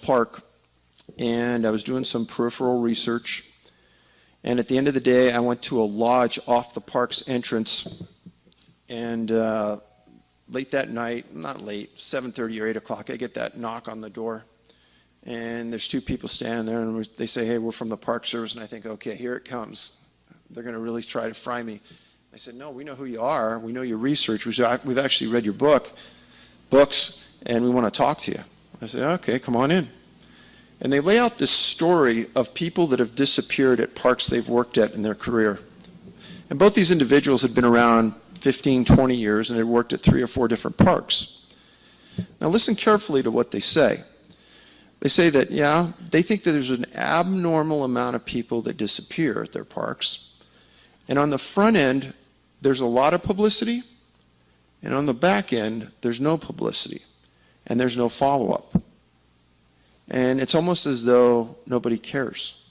Park, and I was doing some peripheral research. And at the end of the day, I went to a lodge off the park's entrance, and late that night, not late, 7:30 or 8 o'clock, I get that knock on the door. And there's two people standing there, and they say, "Hey, we're from the Park Service." And I think, okay, here it comes. They're going to really try to fry me. I said, "No, we know who you are. We know your research. We've actually read your books, and we want to talk to you." I said, "Okay, come on in." And they lay out this story of people that have disappeared at parks they've worked at in their career. And both these individuals had been around 15, 20 years and had worked at 3 or 4 different parks. Now listen carefully to what they say. They say that, yeah, they think that there's an abnormal amount of people that disappear at their parks. And on the front end, there's a lot of publicity. And on the back end, there's no publicity. And there's no follow-up. And it's almost as though nobody cares.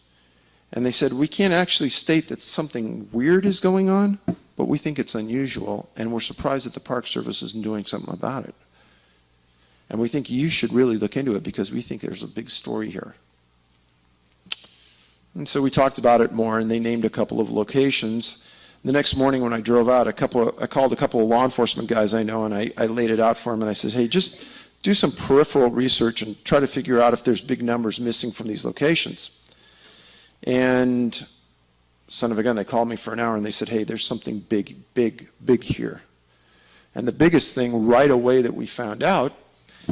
And they said, we can't actually state that something weird is going on, but we think it's unusual, and we're surprised that the Park Service isn't doing something about it. And we think you should really look into it because we think there's a big story here. And so we talked about it more, and they named a couple of locations. The next morning when I drove out, I called a couple of law enforcement guys I know, and I laid it out for them, and I said, hey, just do some peripheral research and try to figure out if there's big numbers missing from these locations. And son of a gun, they called me for an hour, and they said, hey, there's something big, big, big here. And the biggest thing right away that we found out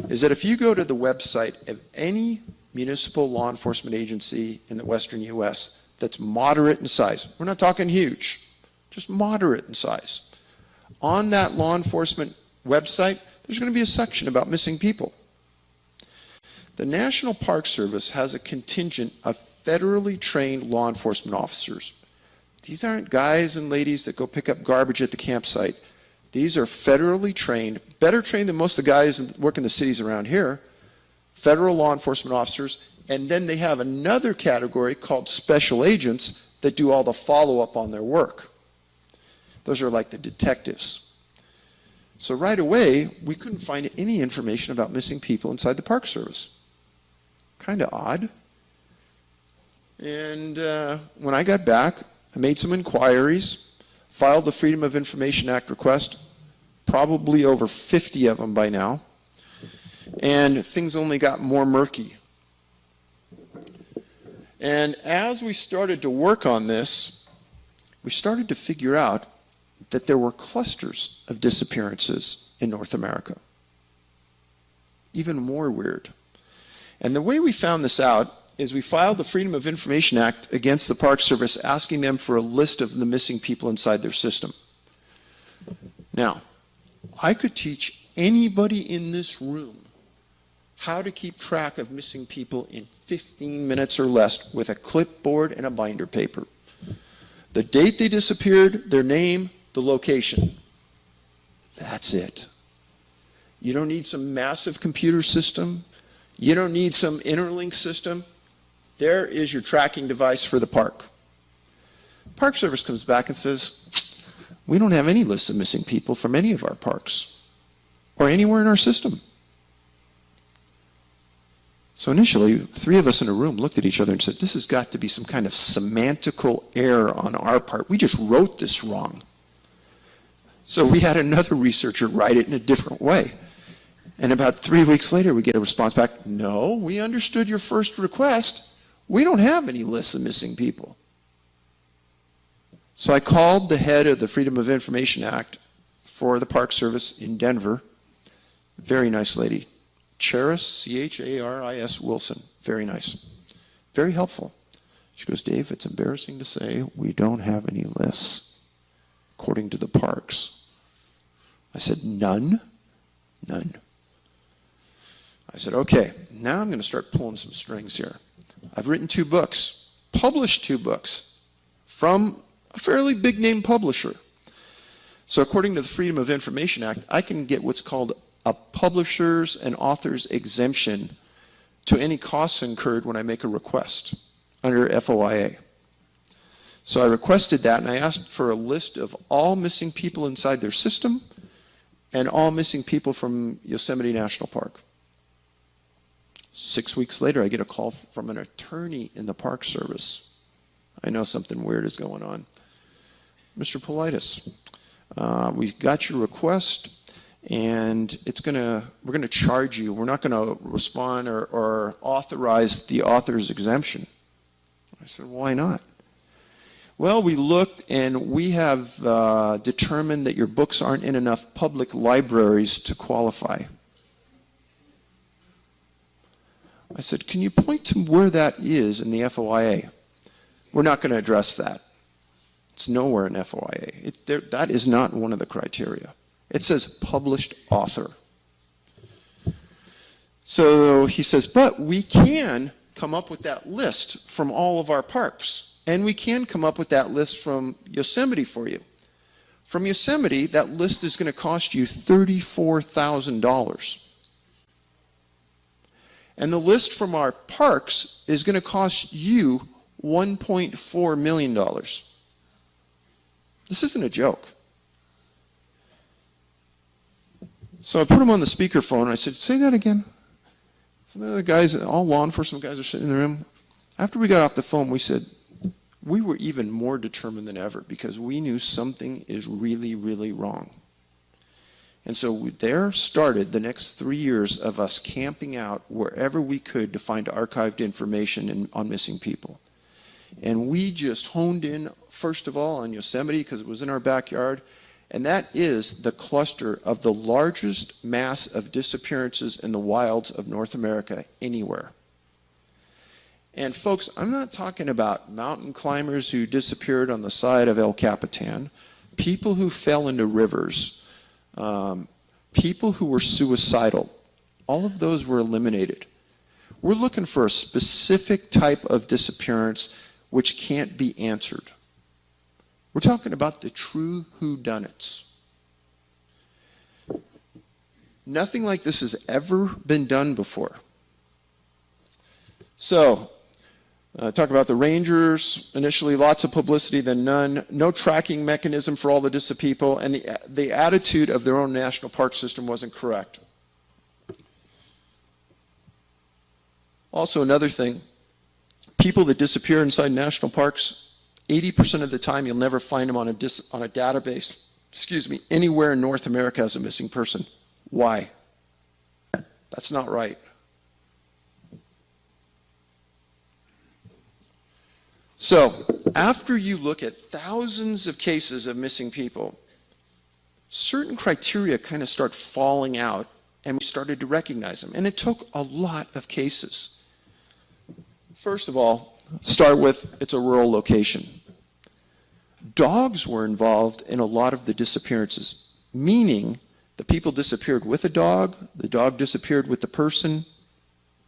is that if you go to the website of any municipal law enforcement agency in the western U.S. that's moderate in size, we're not talking huge, just moderate in size, on that law enforcement website, there's going to be a section about missing people. The National Park Service has a contingent of federally trained law enforcement officers. These aren't guys and ladies that go pick up garbage at the campsite. These are federally trained, better trained than most of the guys that work in the cities around here, federal law enforcement officers, and then they have another category called special agents that do all the follow-up on their work. Those are like the detectives. So right away, we couldn't find any information about missing people inside the Park Service. Kind of odd. And when I got back, I made some inquiries, filed the Freedom of Information Act request, probably over 50 of them by now, and things only got more murky. And as we started to work on this, we started to figure out that there were clusters of disappearances in North America. Even more weird. And the way we found this out is we filed the Freedom of Information Act against the Park Service, asking them for a list of the missing people inside their system. Now, I could teach anybody in this room how to keep track of missing people in 15 minutes or less with a clipboard and a binder paper. The date they disappeared, their name, the location. That's it. You don't need some massive computer system. You don't need some interlink system. There is your tracking device for the park. Park Service comes back and says, we don't have any lists of missing people from any of our parks or anywhere in our system. So initially, 3 of us in a room looked at each other and said, this has got to be some kind of semantical error on our part. We just wrote this wrong. So we had another researcher write it in a different way. And about 3 weeks later, we get a response back, no, we understood your first request. We don't have any lists of missing people. So I called the head of the Freedom of Information Act for the Park Service in Denver. Very nice lady. Charis, C-H-A-R-I-S Wilson. Very nice. Very helpful. She goes, Dave, it's embarrassing to say we don't have any lists according to the parks. I said, none? None. I said, okay, now I'm going to start pulling some strings here. I've written 2 books, published 2 books from a fairly big name publisher. So according to the Freedom of Information Act, I can get what's called a publisher's and author's exemption to any costs incurred when I make a request under FOIA. So I requested that, and I asked for a list of all missing people inside their system and all missing people from Yosemite National Park. 6 weeks later, I get a call from an attorney in the Park Service. I know something weird is going on. Mr. Paulides, we got your request, and we're gonna charge you. We're not gonna respond or authorize the author's exemption. I said, why not? Well, we looked, and we have determined that your books aren't in enough public libraries to qualify. I said, can you point to where that is in the FOIA? We're not going to address that. It's nowhere in FOIA. That is not one of the criteria. It says published author. So he says, but we can come up with that list from all of our parks. And we can come up with that list from Yosemite for you. From Yosemite, that list is going to cost you $34,000. And the list from our parks is going to cost you $1.4 million. This isn't a joke. So I put him on the speakerphone, and I said, say that again. Some of the guys, all law enforcement guys are sitting in the room. After we got off the phone, we said, we were even more determined than ever because we knew something is really, really wrong. And so there started the next 3 years of us camping out wherever we could to find archived information on missing people. And we just honed in, first of all, on Yosemite because it was in our backyard. And that is the cluster of the largest mass of disappearances in the wilds of North America anywhere. And folks, I'm not talking about mountain climbers who disappeared on the side of El Capitan, people who fell into rivers, people who were suicidal. All of those were eliminated. We're looking for a specific type of disappearance which can't be answered. We're talking about the true whodunits. Nothing like this has ever been done before. So, talk about the Rangers. Initially, lots of publicity, then none. No tracking mechanism for all the distant people, and the attitude of their own national park system wasn't correct. Also, another thing, people that disappear inside national parks, 80% of the time you'll never find them on a database, anywhere in North America as a missing person. Why? That's not right. So, after you look at thousands of cases of missing people, certain criteria kind of start falling out, and we started to recognize them. And it took a lot of cases. First of all, start with it's a rural location. Dogs were involved in a lot of the disappearances, meaning the people disappeared with the dog disappeared with the person.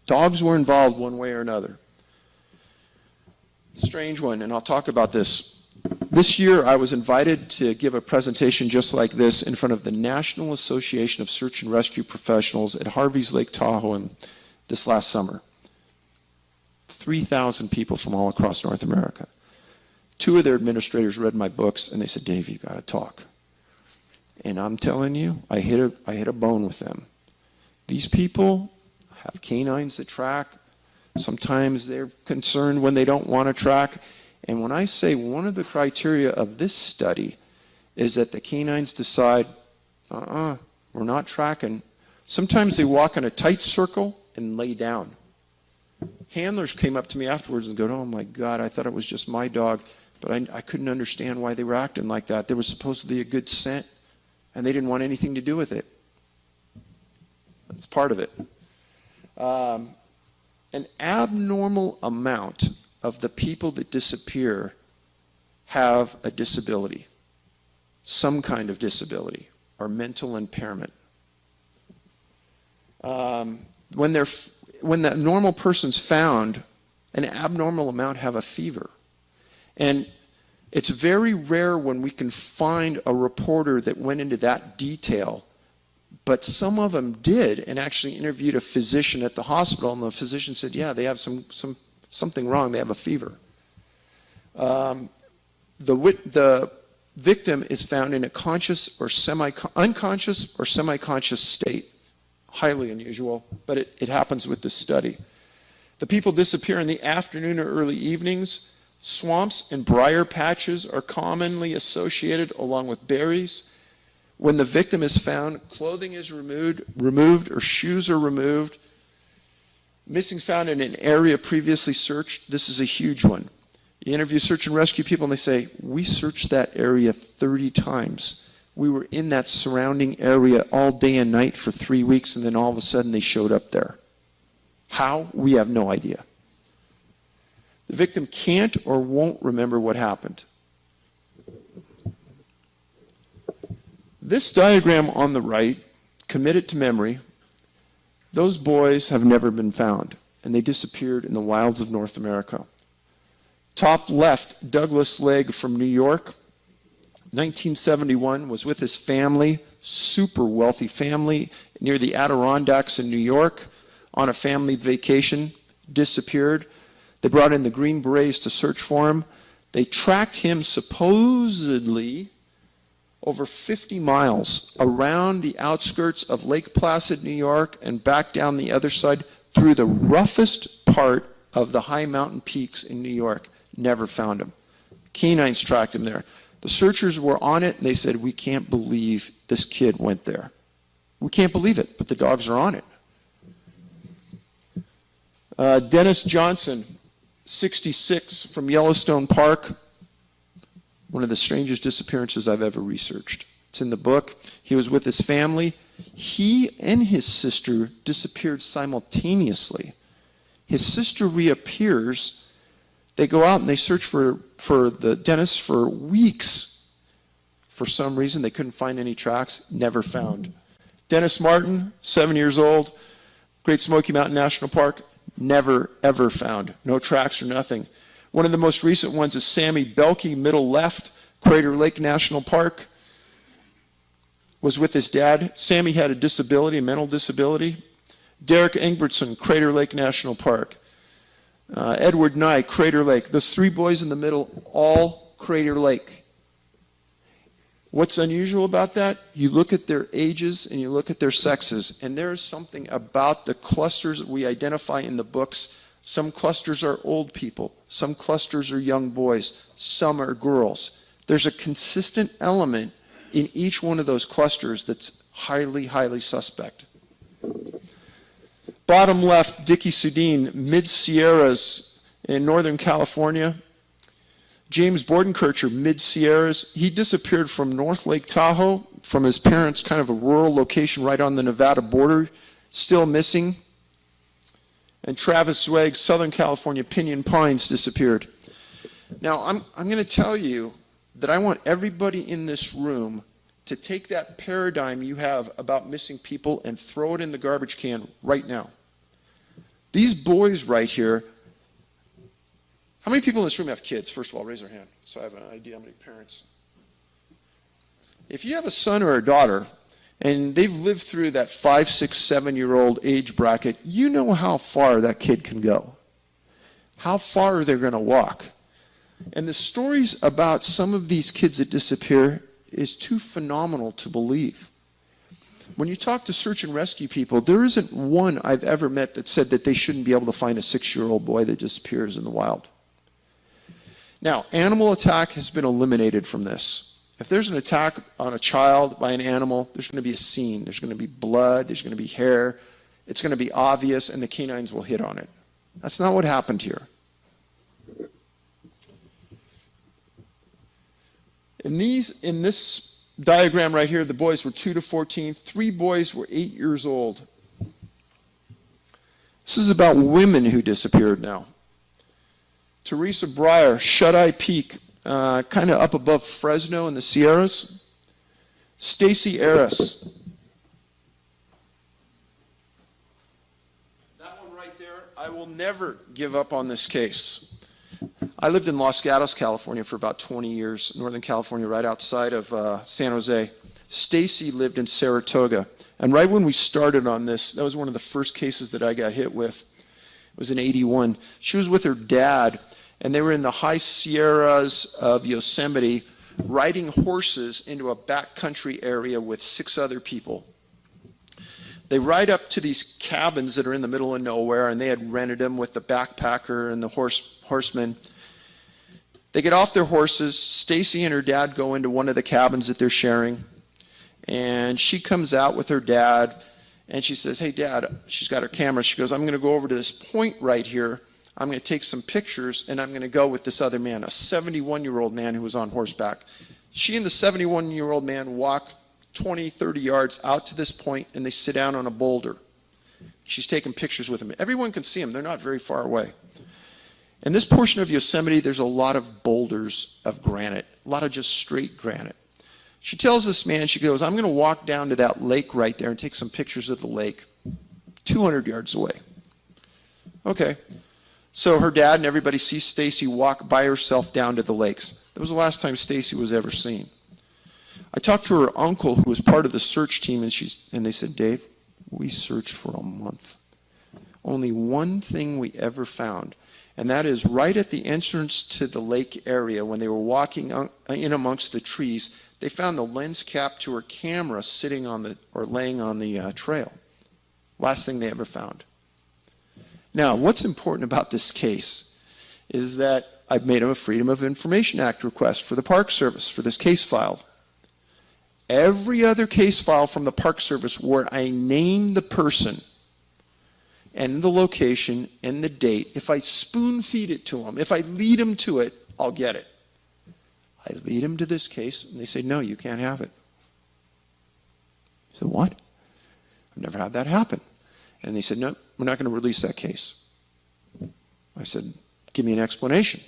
Dogs were involved one way or another. Strange one, and I'll talk about this. This year, I was invited to give a presentation just like this in front of the National Association of Search and Rescue Professionals at Harvey's Lake Tahoe this last summer. 3,000 people from all across North America. 2 of their administrators read my books, and they said, Dave, you got to talk. And I'm telling you, I hit a bone with them. These people have canines that track. Sometimes they're concerned when they don't want to track. And when I say one of the criteria of this study is that the canines decide, we're not tracking. Sometimes they walk in a tight circle and lay down. Handlers came up to me afterwards and go, oh my God, I thought it was just my dog, but I couldn't understand why they were acting like that. There was supposed to be a good scent, and they didn't want anything to do with it. That's part of it. An abnormal amount of the people that disappear have a disability, some kind of disability or mental impairment. When that normal person's found, an abnormal amount have a fever. And it's very rare when we can find a reporter that went into that detail, but some of them did and actually interviewed a physician at the hospital, and the physician said, yeah, they have something wrong, they have a fever. The victim is found in a unconscious or semi-conscious state. highly unusual, but it happens with this study. The people disappear in the afternoon or early evenings. Swamps and briar patches are commonly associated along with berries. When the victim is found, clothing is removed or shoes are removed. Missing found in an area previously searched. This is a huge one. You interview search and rescue people and they say, we searched that area 30 times. We were in that surrounding area all day and night for 3 weeks, and then all of a sudden they showed up there. How? We have no idea. The victim can't or won't remember what happened. This diagram on the right, committed to memory, those boys have never been found, and they disappeared in the wilds of North America. Top left, Douglas Legg from New York, 1971, was with his family, super wealthy family, near the Adirondacks in New York, on a family vacation, disappeared. They brought in the Green Berets to search for him. They tracked him supposedly over 50 miles around the outskirts of Lake Placid, New York, and back down the other side through the roughest part of the high mountain peaks in New York. Never found him. Canines tracked him there. The searchers were on it, and they said, we can't believe this kid went there. We can't believe it, but the dogs are on it. Dennis Johnson, 66, from Yellowstone Park. One of the strangest disappearances I've ever researched. It's in the book. He was with his family. He and his sister disappeared simultaneously. His sister reappears. They go out and they search for the Dennis for weeks. For some reason, they couldn't find any tracks. Never found. Dennis Martin, 7 years old, Great Smoky Mountain National Park. Never, ever found. No tracks or nothing. One of the most recent ones is Sammy Belkey, middle left, Crater Lake National Park. Was with his dad. Sammy had a disability, a mental disability. Derek Engbertson, Crater Lake National Park. Edward Nye, Crater Lake. Those three boys in the middle, all Crater Lake. What's unusual about that? You look at their ages and you look at their sexes, and there's something about the clusters that we identify in the books. Some clusters are old people, some clusters are young boys, some are girls. There's a consistent element in each one of those clusters that's highly, highly suspect. Bottom left, Dickie Sudine, Mid-Sierras in Northern California. James Bordenkircher, Mid-Sierras. He disappeared from North Lake Tahoe, from his parents' kind of a rural location right on the Nevada border, still missing. And Travis Zweig, Southern California, Pinyon Pines, disappeared. Now, I'm going to tell you that I want everybody in this room to take that paradigm you have about missing people and throw it in the garbage can right now. These boys right here, how many people in this room have kids? First of all, raise their hand so I have an idea how many parents. If you have a son or a daughter and they've lived through that 5, 6, 7-year-old age bracket, you know how far that kid can go. How far they're going to walk. And the stories about some of these kids that disappear is too phenomenal to believe. When you talk to search and rescue people, there isn't one I've ever met that said that they shouldn't be able to find a 6-year-old boy that disappears in the wild. Now, animal attack has been eliminated from this. If there's an attack on a child by an animal, there's going to be a scene. There's going to be blood. There's going to be hair. It's going to be obvious, and the canines will hit on it. That's not what happened here. In this diagram right here, the boys were 2 to 14. 3 boys were 8 years old. This is about women who disappeared now. Teresa Breyer, Shut-Eye Peak, kind of up above Fresno in the Sierras. Stacy Aris. That one right there, I will never give up on this case. I lived in Los Gatos, California for about 20 years, Northern California, right outside of San Jose. Stacy lived in Saratoga. And right when we started on this, that was one of the first cases that I got hit with. It was in '81. She was with her dad, and they were in the high Sierras of Yosemite riding horses into a backcountry area with 6 other people. They ride up to these cabins that are in the middle of nowhere, and they had rented them with the backpacker and the horseman. They get off their horses. Stacy and her dad go into one of the cabins that they're sharing, and she comes out with her dad, and she says, "Hey, Dad," she's got her camera. She goes, "I'm going to go over to this point right here. I'm going to take some pictures, and I'm going to go with this other man, a 71-year-old man who was on horseback." She and the 71-year-old man walk 20, 30 yards out to this point, and they sit down on a boulder. She's taking pictures with him. Everyone can see them. They're not very far away. In this portion of Yosemite, there's a lot of boulders of granite, a lot of just straight granite. She tells this man, she goes, "I'm going to walk down to that lake right there and take some pictures of the lake, 200 yards away." Okay. So her dad and everybody sees Stacy walk by herself down to the lakes. That was the last time Stacy was ever seen. I talked to her uncle, who was part of the search team, and they said, "Dave, we searched for a month. Only one thing we ever found, and that is right at the entrance to the lake area, when they were walking in amongst the trees, they found the lens cap to her camera sitting on laying on the trail. Last thing they ever found." Now, what's important about this case is that I've made a Freedom of Information Act request for the Park Service for this case file. Every other case file from the Park Service where I name the person and the location and the date, if I spoon feed it to them, if I lead them to it, I'll get it. I lead them to this case, and they say, "No, you can't have it." I said, "What?" "I've never had that happen." And they said, "No, we're not going to release that case." I said, "Give me an explanation."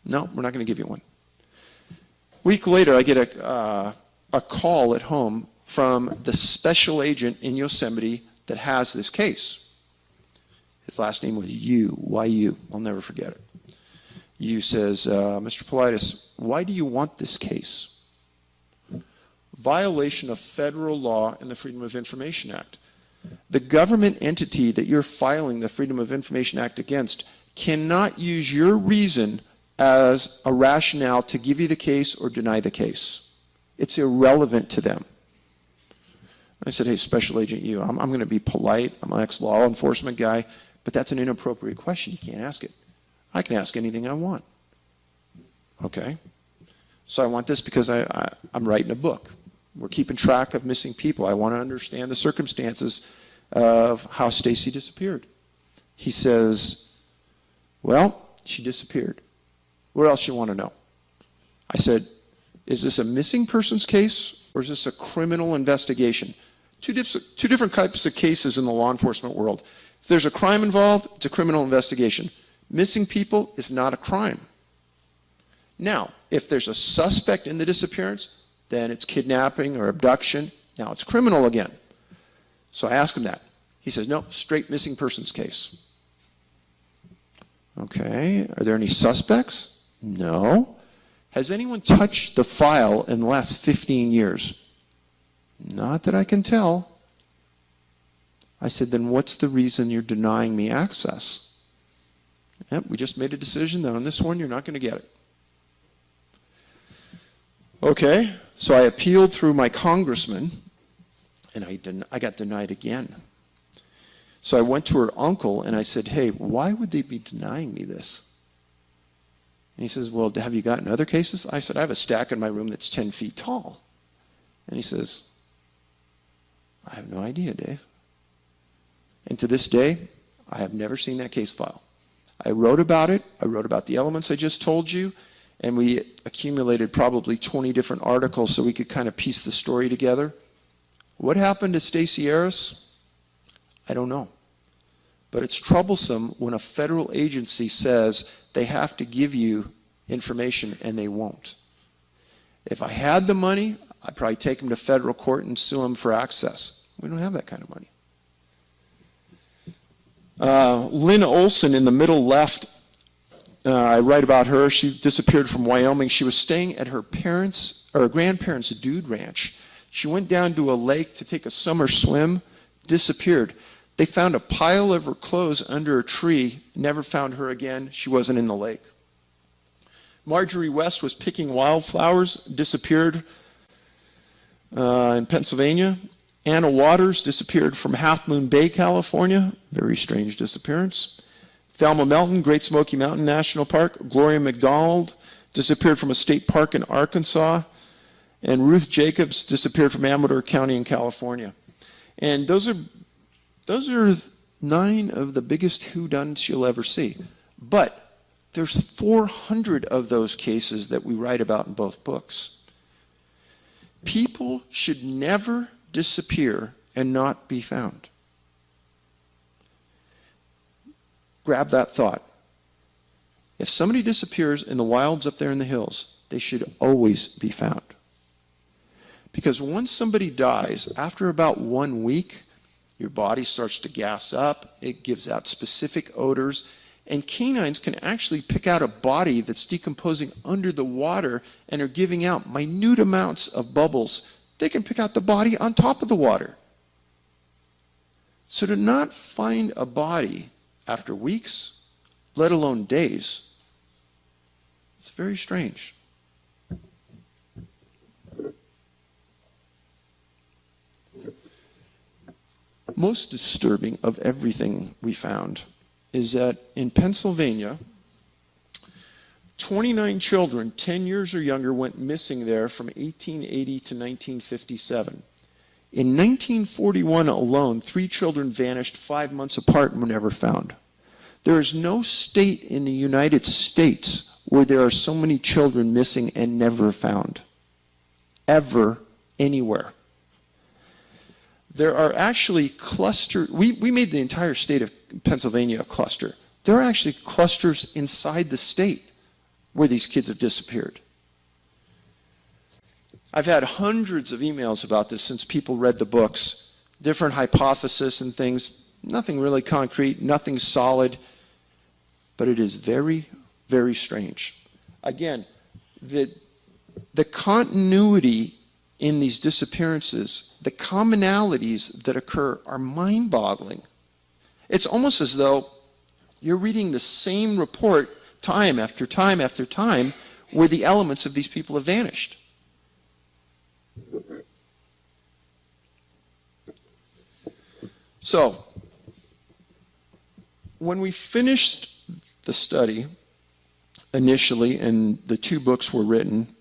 "No, we're not going to give you one." A week later, I get a call at home from the special agent in Yosemite that has this case. His last name was Yu, Y-U. I'll never forget it. Yu says, "Mr. Paulides, why do you want this case?" Violation of federal law and the Freedom of Information Act. The government entity that you're filing the Freedom of Information Act against cannot use your reason as a rationale to give you the case or deny the case. It's irrelevant to them. I said, "Hey, Special Agent Yu, I'm going to be polite. I'm an ex-law enforcement guy, but that's an inappropriate question. You can't ask it. I can ask anything I want." "Okay. So I want this because I'm writing a book. We're keeping track of missing people. I want to understand the circumstances of how Stacy disappeared." He says, "Well, she disappeared. What else you want to know?" I said, "Is this a missing persons case or is this a criminal investigation?" Two different types of cases in the law enforcement world. If there's a crime involved, it's a criminal investigation. Missing people is not a crime. Now, if there's a suspect in the disappearance, then it's kidnapping or abduction. Now it's criminal again. So I asked him that. He says, "No, straight missing persons case." Okay, are there any suspects? No. Has anyone touched the file in the last 15 years? Not that I can tell. I said, "Then what's the reason you're denying me access?" "Yep, we just made a decision that on this one you're not going to get it." Okay, so I appealed through my congressman, and I got denied again. So I went to her uncle, and I said, "Hey, why would they be denying me this?" And he says, "Well, have you gotten other cases?" I said, "I have a stack in my room that's 10 feet tall." And he says, "I have no idea, Dave." And to this day, I have never seen that case file. I wrote about it. I wrote about the elements I just told you. And we accumulated probably 20 different articles so we could kind of piece the story together. What happened to Stacy Harris? I don't know. But it's troublesome when a federal agency says they have to give you information and they won't. If I had the money, I'd probably take them to federal court and sue them for access. We don't have that kind of money. Lynn Olson in the middle left, I write about her. She disappeared from Wyoming. She was staying at her grandparents' dude ranch. She went down to a lake to take a summer swim, disappeared. They found a pile of her clothes under a tree, never found her again. She wasn't in the lake. Marjorie West was picking wildflowers, disappeared in Pennsylvania, Anna Waters disappeared from Half Moon Bay, California. Very strange disappearance. Thelma Melton, Great Smoky Mountain National Park. Gloria McDonald disappeared from a state park in Arkansas. And Ruth Jacobs disappeared from Amador County in California. And those are 9 of the biggest whodunits you'll ever see. But there's 400 of those cases that we write about in both books. People should never disappear and not be found. Grab that thought. If somebody disappears in the wilds up there in the hills, they should always be found. Because once somebody dies, after about 1 week, your body starts to gas up, it gives out specific odors, and canines can actually pick out a body that's decomposing under the water and are giving out minute amounts of bubbles. They can pick out the body on top of the water. So to not find a body after weeks, let alone days, it's very strange. Most disturbing of everything we found is that in Pennsylvania, 29 children 10 years or younger went missing there from 1880 to 1957. In 1941 alone, 3 children vanished 5 months apart and were never found. There is no state in the United States where there are so many children missing and never found. Ever, anywhere. There are actually clusters. We made the entire state of Pennsylvania a cluster. There are actually clusters inside the state where these kids have disappeared. I've had hundreds of emails about this since people read the books, different hypotheses and things, nothing really concrete, nothing solid, but it is very, very strange. Again, the continuity in these disappearances, the commonalities that occur are mind-boggling. It's almost as though you're reading the same report time after time after time where the elements of these people have vanished. So, when we finished the study initially and the 2 books were written,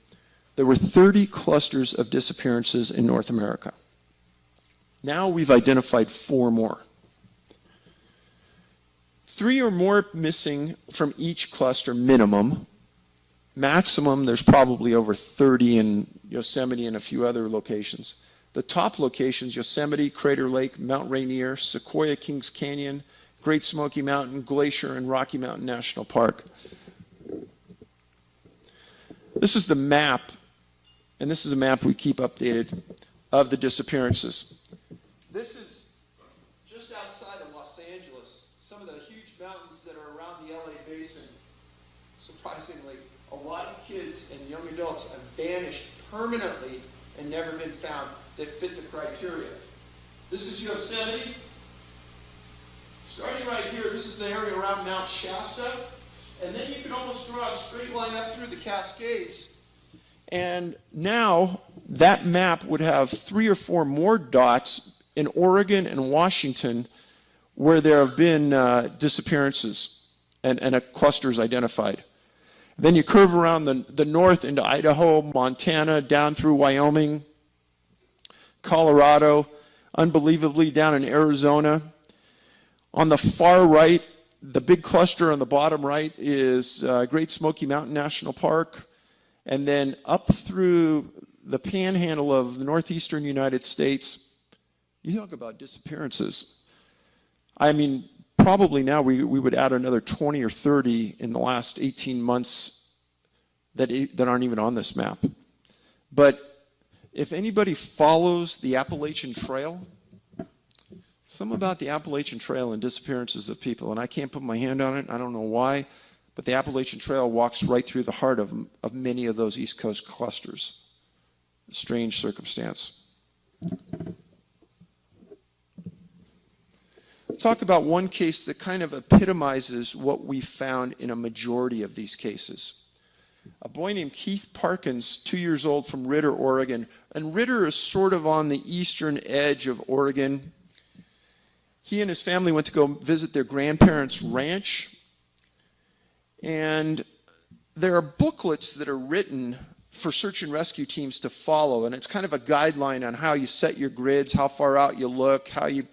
there were 30 clusters of disappearances in North America. Now we've identified 4 more. 3 or more missing from each cluster minimum. Maximum, there's probably over 30 in Yosemite and a few other locations. The top locations, Yosemite, Crater Lake, Mount Rainier, Sequoia Kings Canyon, Great Smoky Mountain, Glacier, and Rocky Mountain National Park. This is the map, and this is a map we keep updated of the disappearances. This is just outside of Los Angeles, some of the huge mountains that are around the LA basin. Surprisingly, a lot of kids and young adults have vanished permanently and never been found that fit the criteria. This is Yosemite. Starting right here, this is the area around Mount Shasta. And then you can almost draw a straight line up through the Cascades. And now that map would have 3 or 4 more dots in Oregon and Washington where there have been disappearances and clusters identified. Then you curve around the north into Idaho, Montana, down through Wyoming, Colorado, unbelievably down in Arizona. On the far right, the big cluster on the bottom right is Great Smoky Mountain National Park. And then up through the panhandle of the northeastern United States, you talk about disappearances. I mean, probably now we would add another 20 or 30 in the last 18 months that aren't even on this map. But if anybody follows the Appalachian Trail, something about the Appalachian Trail and disappearances of people, and I can't put my hand on it, I don't know why, but the Appalachian Trail walks right through the heart of many of those East Coast clusters. A strange circumstance. Talk about one case that kind of epitomizes what we found in a majority of these cases. a boy named Keith Parkins, 2 years old, from Ritter, Oregon. And Ritter is sort of on the eastern edge of Oregon. He and his family went to go visit their grandparents' ranch. And there are booklets that are written for search and rescue teams to follow. And it's kind of a guideline on how you set your grids, how far out you look, how you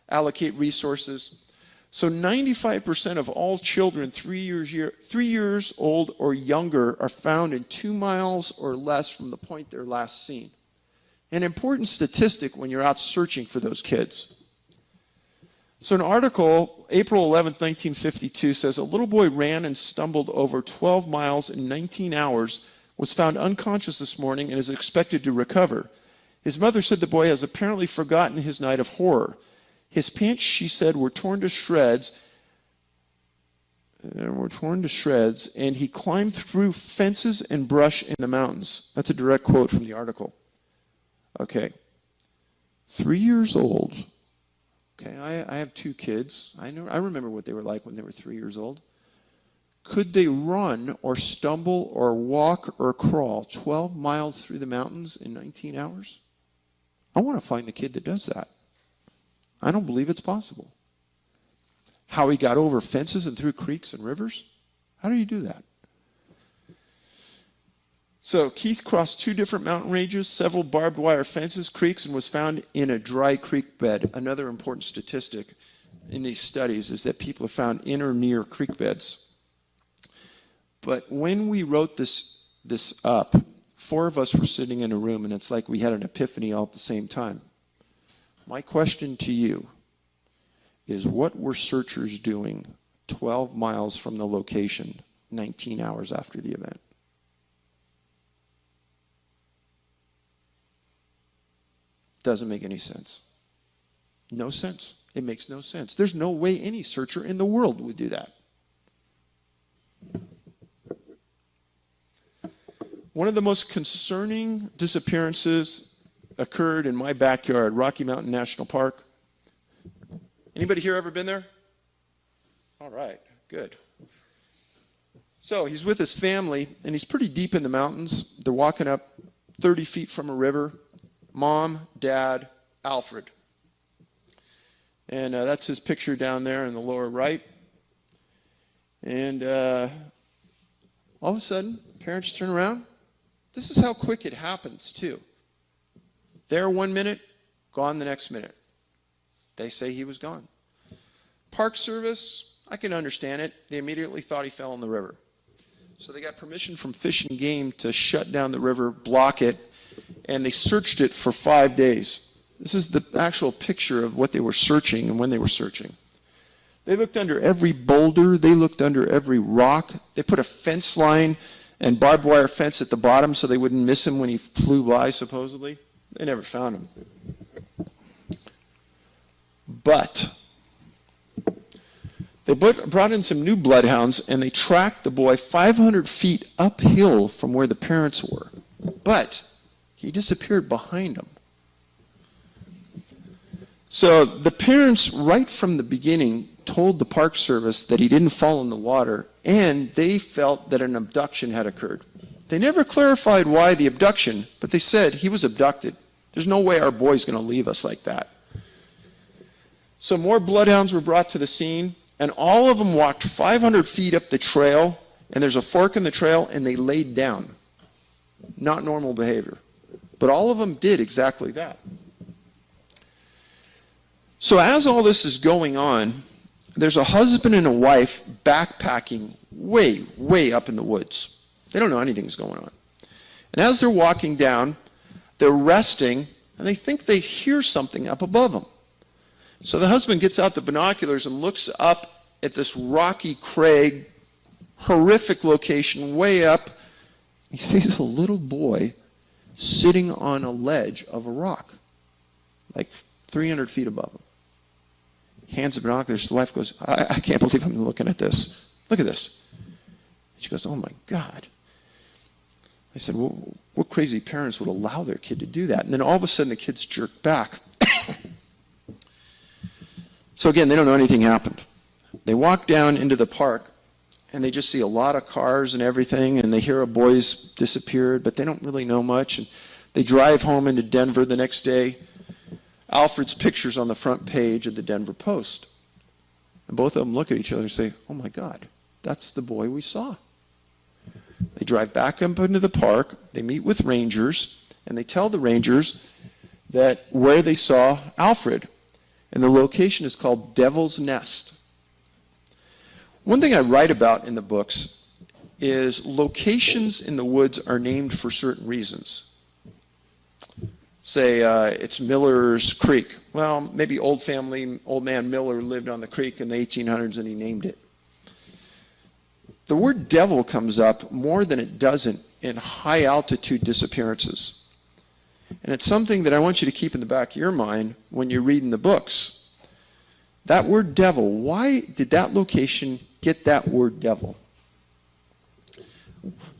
allocate resources. So 95% of all children 3 years old or younger are found in 2 miles or less from the point they're last seen. An important statistic when you're out searching for those kids. So an article, April 11th, 1952, says a little boy ran and stumbled over 12 miles in 19 hours, was found unconscious this morning, and is expected to recover. His mother said the boy has apparently forgotten his night of horror. His pants, she said, were torn to shreds, and he climbed through fences and brush in the mountains. That's a direct quote from the article. Okay. 3 years old. Okay, I have 2 kids. I remember what they were like when they were 3 years old. Could they run or stumble or walk or crawl 12 miles through the mountains in 19 hours? I want to find the kid that does that. I don't believe it's possible. How he got over fences and through creeks and rivers? How do you do that? So Keith crossed 2 different mountain ranges, several barbed wire fences, creeks, and was found in a dry creek bed. Another important statistic in these studies is that people are found in or near creek beds. But when we wrote this up, 4 of us were sitting in a room, and it's like we had an epiphany all at the same time. My question to you is, what were searchers doing 12 miles from the location 19 hours after the event? Doesn't make any sense. No sense. It makes no sense. There's no way any searcher in the world would do that. One of the most concerning disappearances occurred in my backyard, Rocky Mountain National Park. Anybody here ever been there? All right, good. So he's with his family, and he's pretty deep in the mountains. They're walking up 30 feet from a river. Mom, Dad, Alfred. And that's his picture down there in the lower right. And all of a sudden, parents turn around. This is how quick it happens, too. There 1 minute, gone the next minute. They say he was gone. Park Service, I can understand it. They immediately thought he fell in the river. So they got permission from Fish and Game to shut down the river, block it, and they searched it for 5 days. This is the actual picture of what they were searching and when they were searching. They looked under every boulder. They looked under every rock. They put a fence line and barbed wire fence at the bottom so they wouldn't miss him when he flew by, supposedly. They never found him. But they brought in some new bloodhounds, and they tracked the boy 500 feet uphill from where the parents were. But he disappeared behind them. So the parents, right from the beginning, told the Park Service that he didn't fall in the water, and they felt that an abduction had occurred. They never clarified why the abduction, but they said he was abducted. There's no way our boy's going to leave us like that. So more bloodhounds were brought to the scene, and all of them walked 500 feet up the trail, and there's a fork in the trail, and they laid down. Not normal behavior. But all of them did exactly that. So as all this is going on, there's a husband and a wife backpacking way, way up in the woods. They don't know anything's going on. And as they're walking down, they're resting, and they think they hear something up above them. So the husband gets out the binoculars and looks up at this rocky crag, horrific location, way up. He sees a little boy sitting on a ledge of a rock, like 300 feet above him. He hands the binoculars. The wife goes, I can't believe I'm looking at this. Look at this. She goes, oh my God. I said, well, what crazy parents would allow their kid to do that? And then all of a sudden the kids jerk back. So again, they don't know anything happened. They walk down into the park, and they just see a lot of cars and everything, and they hear a boy's disappeared, but they don't really know much. And they drive home into Denver the next day. Alfred's picture's on the front page of the Denver Post. And both of them look at each other and say, oh my God, that's the boy we saw. They drive back up into the park, they meet with rangers, and they tell the rangers that where they saw Alfred. And the location is called Devil's Nest. One thing I write about in the books is locations in the woods are named for certain reasons. Say it's Miller's Creek. Well, maybe old man Miller lived on the creek in the 1800s and he named it. The word devil comes up more than it doesn't in high altitude disappearances. And it's something that I want you to keep in the back of your mind when you're reading the books. That word devil, why did that location get that word devil?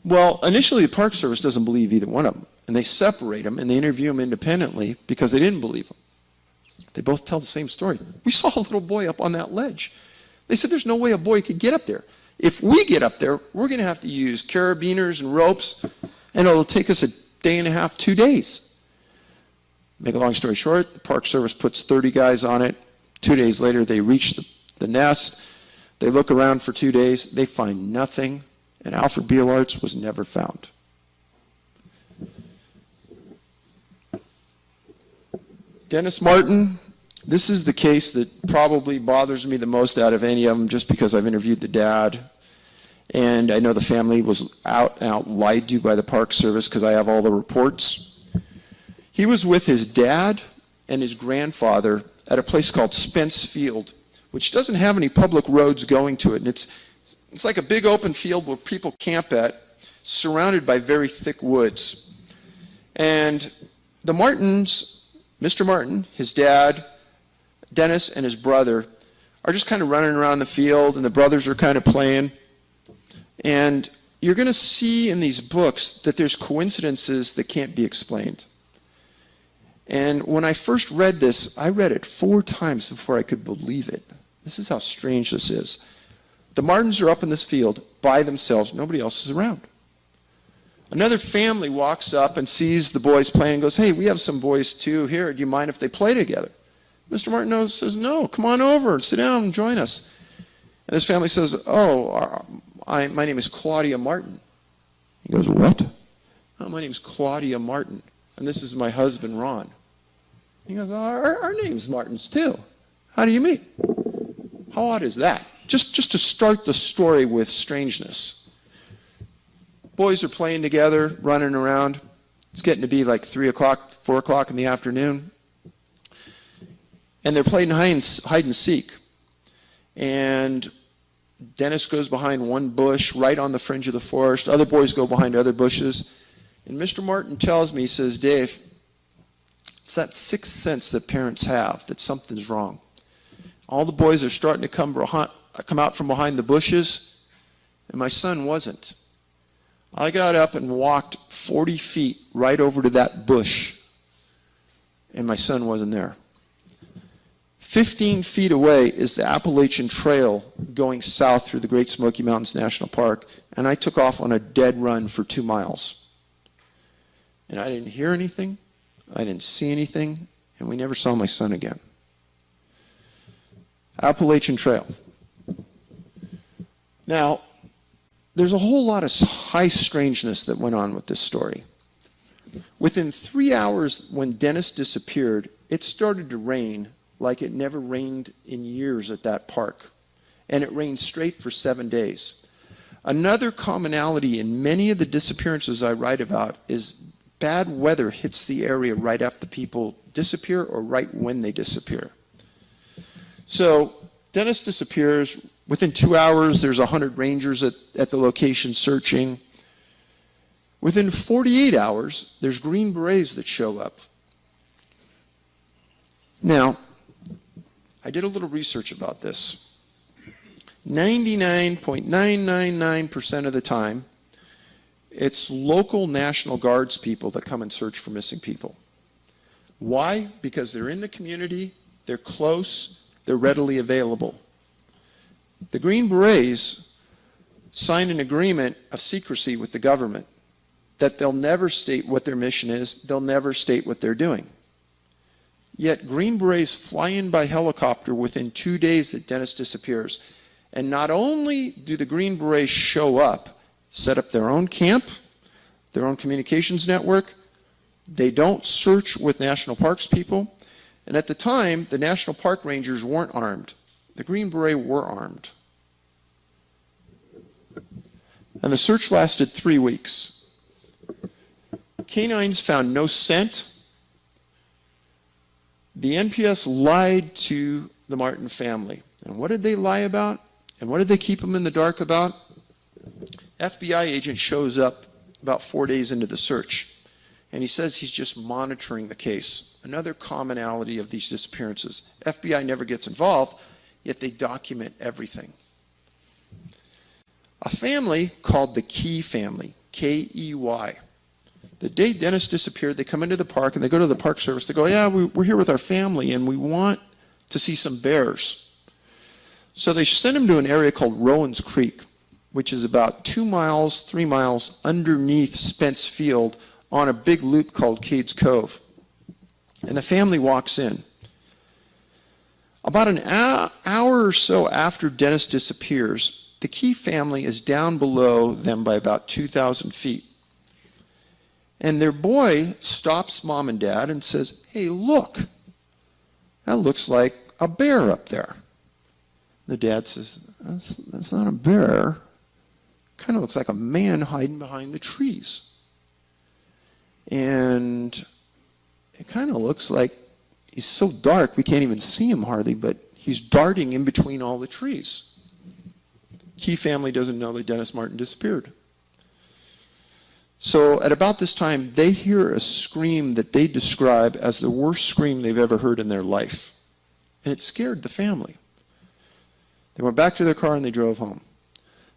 Well, initially the Park Service doesn't believe either one of them. And they separate them and they interview them independently because they didn't believe them. They both tell the same story. We saw a little boy up on that ledge. They said there's no way a boy could get up there. If we get up there, we're going to have to use carabiners and ropes, and it'll take us a day and a half, 2 days. Make a long story short, the Park Service puts 30 guys on it. 2 days later, they reach the nest. They look around for 2 days. They find nothing, and Alfred Beelarts was never found. Dennis Martin, this is the case that probably bothers me the most out of any of them, just because I've interviewed the dad. And I know the family was out and out lied to by the Park Service because I have all the reports. He was with his dad and his grandfather at a place called Spence Field, which doesn't have any public roads going to it. And it's like a big open field where people camp at, surrounded by very thick woods. And the Martins, Mr. Martin, his dad, Dennis, and his brother are just kind of running around the field, and the brothers are kind of playing. And you're going to see in these books that there's coincidences that can't be explained. And when I first read this, I read it 4 times before I could believe it. This is how strange this is. The Martins are up in this field by themselves. Nobody else is around. Another family walks up and sees the boys playing and goes, hey, we have some boys too here. Do you mind if they play together? Mr. Martin says, no, come on over and sit down and join us. And this family says, my name is Claudia Martin. He goes, what? Oh, my name is Claudia Martin, and this is my husband, Ron. He goes, our name's Martins too. How do you meet? How odd is that? Just to start the story with strangeness. Boys are playing together, running around. It's getting to be like 3 o'clock, 4 o'clock in the afternoon. And they're playing hide and seek. And Dennis goes behind one bush right on the fringe of the forest. Other boys go behind other bushes. And Mr. Martin tells me, he says, Dave, it's that sixth sense that parents have that something's wrong. All the boys are starting to come out from behind the bushes, and my son wasn't. I got up and walked 40 feet right over to that bush, and my son wasn't there. 15 feet away is the Appalachian Trail going south through the Great Smoky Mountains National Park, and I took off on a dead run for 2 miles. And I didn't hear anything, I didn't see anything, and we never saw my son again. Appalachian Trail. Now, there's a whole lot of high strangeness that went on with this story. Within 3 hours when Dennis disappeared, it started to rain like it never rained in years at that park. And it rained straight for 7 days. Another commonality in many of the disappearances I write about is bad weather hits the area right after people disappear or right when they disappear. So Dennis disappears. Within 2 hours, there's 100 rangers at the location searching. Within 48 hours, there's Green Berets that show up. Now, I did a little research about this. 99.999% of the time, it's local National Guards people that come and search for missing people. Why? Because they're in the community, they're close, they're readily available. The Green Berets signed an agreement of secrecy with the government that they'll never state what their mission is, they'll never state what they're doing. Yet Green Berets fly in by helicopter within 2 days that Dennis disappears. And not only do the Green Berets show up, set up their own camp, their own communications network, they don't search with national parks people. And at the time, the national park rangers weren't armed. The Green Beret were armed. And the search lasted 3 weeks. Canines found no scent. The NPS lied to the Martin family. And what did they lie about? And what did they keep them in the dark about? FBI agent shows up about 4 days into the search. And he says he's just monitoring the case. Another commonality of these disappearances. FBI never gets involved, yet they document everything. A family called the Key family, K-E-Y. The day Dennis disappeared, they come into the park and they go to the Park Service. They go, yeah, we're here with our family and we want to see some bears. So they send him to an area called Rowan's Creek, which is about 2 miles, 3 miles underneath Spence Field on a big loop called Cades Cove. And the family walks in. About an hour or so after Dennis disappears, the Key family is down below them by about 2,000 feet. And their boy stops mom and dad and says, hey, look, that looks like a bear up there. The dad says, that's not a bear. Kind of looks like a man hiding behind the trees. And it kind of looks like he's so dark we can't even see him hardly, but he's darting in between all the trees. Key family doesn't know that Dennis Martin disappeared. So at about this time, they hear a scream that they describe as the worst scream they've ever heard in their life. And it scared the family. They went back to their car and they drove home.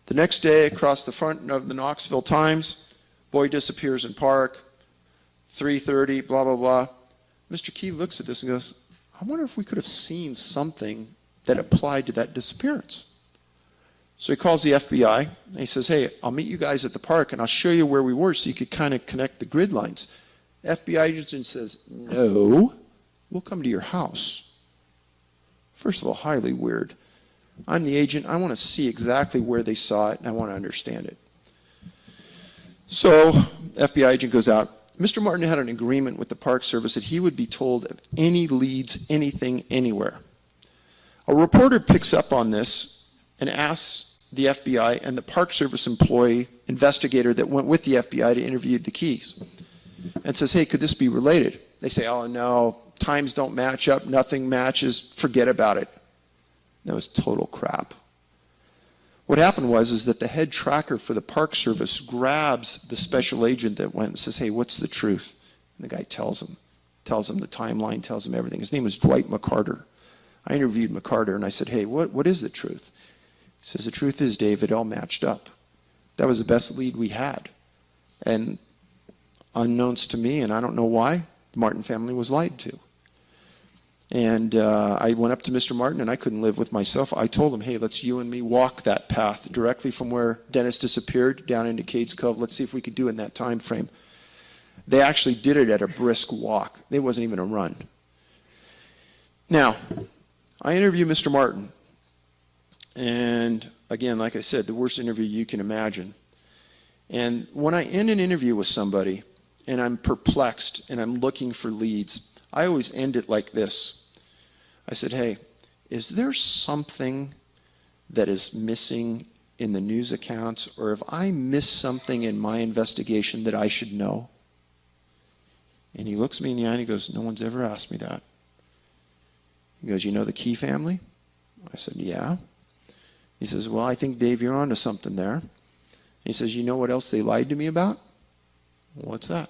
The next day, across the front of the Knoxville Times, boy disappears in park, 3:30, blah, blah, blah. Mr. Key looks at this and goes, I wonder if we could have seen something that applied to that disappearance. So he calls the FBI and he says, hey, I'll meet you guys at the park and I'll show you where we were so you could kind of connect the grid lines. FBI agent says, no, we'll come to your house. First of all, highly weird. I'm the agent. I want to see exactly where they saw it and I want to understand it. So FBI agent goes out. Mr. Martin had an agreement with the Park Service that he would be told of any leads, anything, anywhere. A reporter picks up on this and asks the FBI and the Park Service employee investigator that went with the FBI to interview the Keys and says, hey, could this be related? They say, oh, no, times don't match up, nothing matches, forget about it. That was total crap. What happened was that the head tracker for the Park Service grabs the special agent that went and says, hey, what's the truth? And the guy tells him the timeline, tells him everything. His name was Dwight McCarter. I interviewed McCarter and I said, hey, what is the truth? He says, the truth is, Dave, it all matched up. That was the best lead we had. And unknowns to me, and I don't know why, the Martin family was lied to. And I went up to Mr. Martin, and I couldn't live with myself. I told him, hey, let's you and me walk that path directly from where Dennis disappeared down into Cades Cove. Let's see if we could do it in that time frame. They actually did it at a brisk walk. It wasn't even a run. Now, I interview Mr. Martin. And again, like I said, the worst interview you can imagine. And when I end an interview with somebody, and I'm perplexed, and I'm looking for leads, I always end it like this. I said, hey, is there something that is missing in the news accounts, or have I missed something in my investigation that I should know? And he looks me in the eye and he goes, no one's ever asked me that. He goes, you know the Key family? I said, yeah. He says, well, I think, Dave, you're onto something there. He says, you know what else they lied to me about? What's that?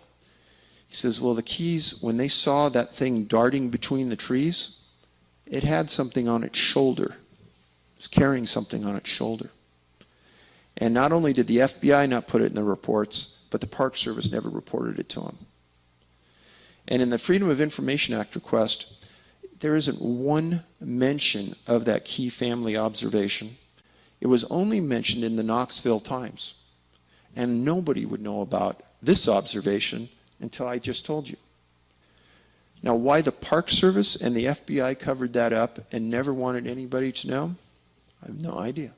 He says, well, the Keys, when they saw that thing darting between the trees, it had something on its shoulder. It was carrying something on its shoulder. And not only did the FBI not put it in the reports, but the Park Service never reported it to them. And in the Freedom of Information Act request, there isn't one mention of that Key family observation. It was only mentioned in the Knoxville Times. And nobody would know about this observation until I just told you. Now, why the Park Service and the FBI covered that up and never wanted anybody to know, I have no idea.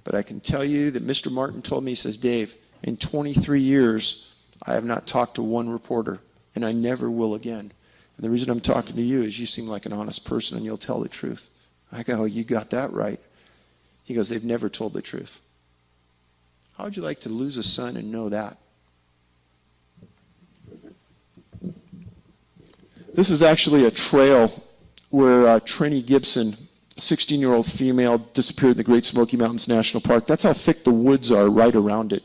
But I can tell you that Mr. Martin told me, he says, Dave, in 23 years, I have not talked to one reporter, and I never will again. And the reason I'm talking to you is you seem like an honest person and you'll tell the truth. I go, you got that right. He goes, they've never told the truth. How would you like to lose a son and know that? This is actually a trail where Trini Gibson, a 16-year-old female, disappeared in the Great Smoky Mountains National Park. That's how thick the woods are right around it.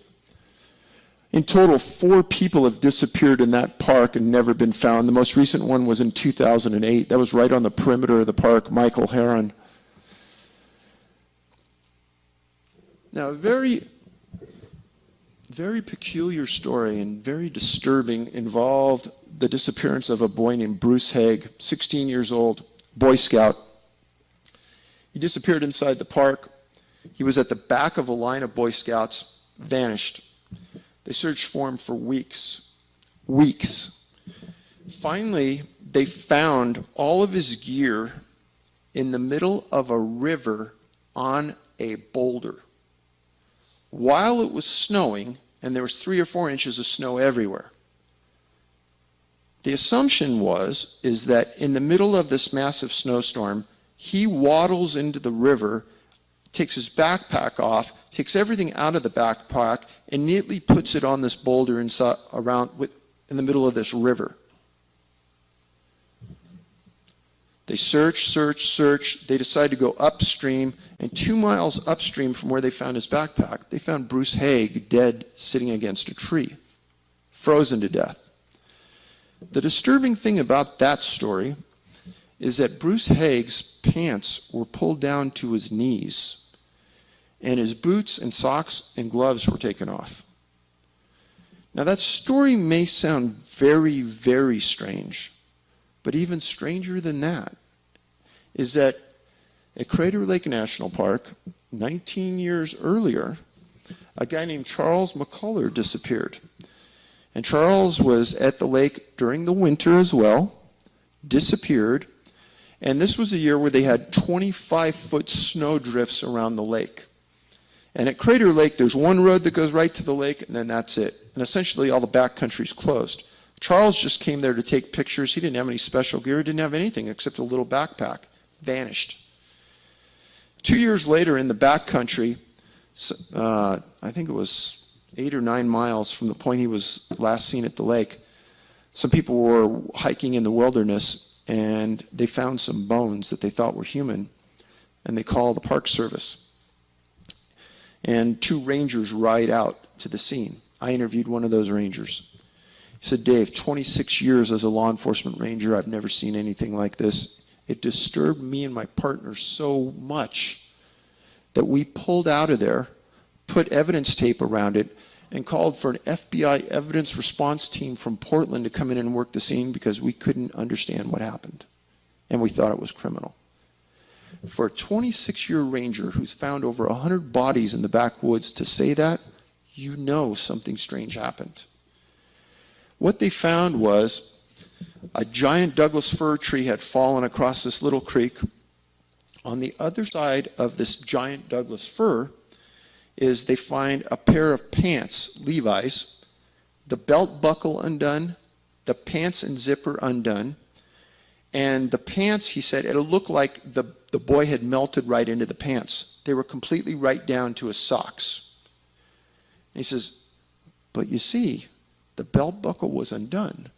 In total, 4 people have disappeared in that park and never been found. The most recent one was in 2008. That was right on the perimeter of the park, Michael Heron. Now, a very peculiar story and very disturbing involved the disappearance of a boy named Bruce Haig, 16 years old, Boy Scout. He disappeared inside the park. He was at the back of a line of Boy Scouts, vanished. They searched for him for weeks. Finally, they found all of his gear in the middle of a river on a boulder. While it was snowing, and there was 3 or 4 inches of snow everywhere. The assumption is that in the middle of this massive snowstorm, he waddles into the river, takes his backpack off, takes everything out of the backpack, and neatly puts it on this boulder in the middle of this river. They search. They decide to go upstream, and 2 miles upstream from where they found his backpack, they found Bruce Haig dead sitting against a tree, frozen to death. The disturbing thing about that story is that Bruce Haig's pants were pulled down to his knees, and his boots and socks and gloves were taken off. Now, that story may sound very, very strange, but even stranger than that is that at Crater Lake National Park, 19 years earlier, a guy named Charles McCullough disappeared. And Charles was at the lake during the winter as well, disappeared, and this was a year where they had 25-foot snow drifts around the lake. And at Crater Lake, there's one road that goes right to the lake, and then that's it. And essentially all the back country's closed. Charles just came there to take pictures. He didn't have any special gear. He didn't have anything except a little backpack. Vanished. 2 years later in the back country, I think it was 8 or 9 miles from the point he was last seen at the lake, some people were hiking in the wilderness and they found some bones that they thought were human, and they called the Park Service. And 2 rangers ride out to the scene. I interviewed one of those rangers. He said, Dave, 26 years as a law enforcement ranger, I've never seen anything like this. It disturbed me and my partner so much that we pulled out of there, put evidence tape around it, and called for an FBI evidence response team from Portland to come in and work the scene because we couldn't understand what happened. And we thought it was criminal. For a 26-year ranger who's found over 100 bodies in the backwoods to say that, you know something strange happened. What they found was a giant Douglas fir tree had fallen across this little creek. On the other side of this giant Douglas fir is they find a pair of pants, Levi's, the belt buckle undone, the pants and zipper undone, and the pants, he said, it looked like the boy had melted right into the pants. They were completely right down to his socks. And he says, but you see, the belt buckle was undone.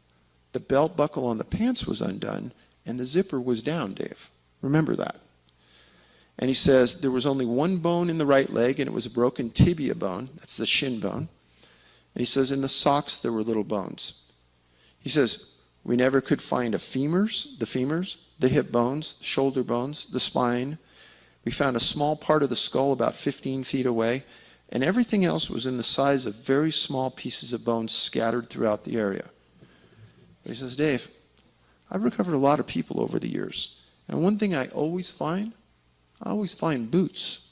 The belt buckle on the pants was undone, and the zipper was down, Dave. Remember that. And he says there was only one bone in the right leg, and it was a broken tibia bone. That's the shin bone. And he says in the socks there were little bones. He says we never could find the femurs, the hip bones, the shoulder bones, the spine. We found a small part of the skull about 15 feet away, and everything else was in the size of very small pieces of bone scattered throughout the area. But he says, Dave, I've recovered a lot of people over the years, and one thing I always find boots.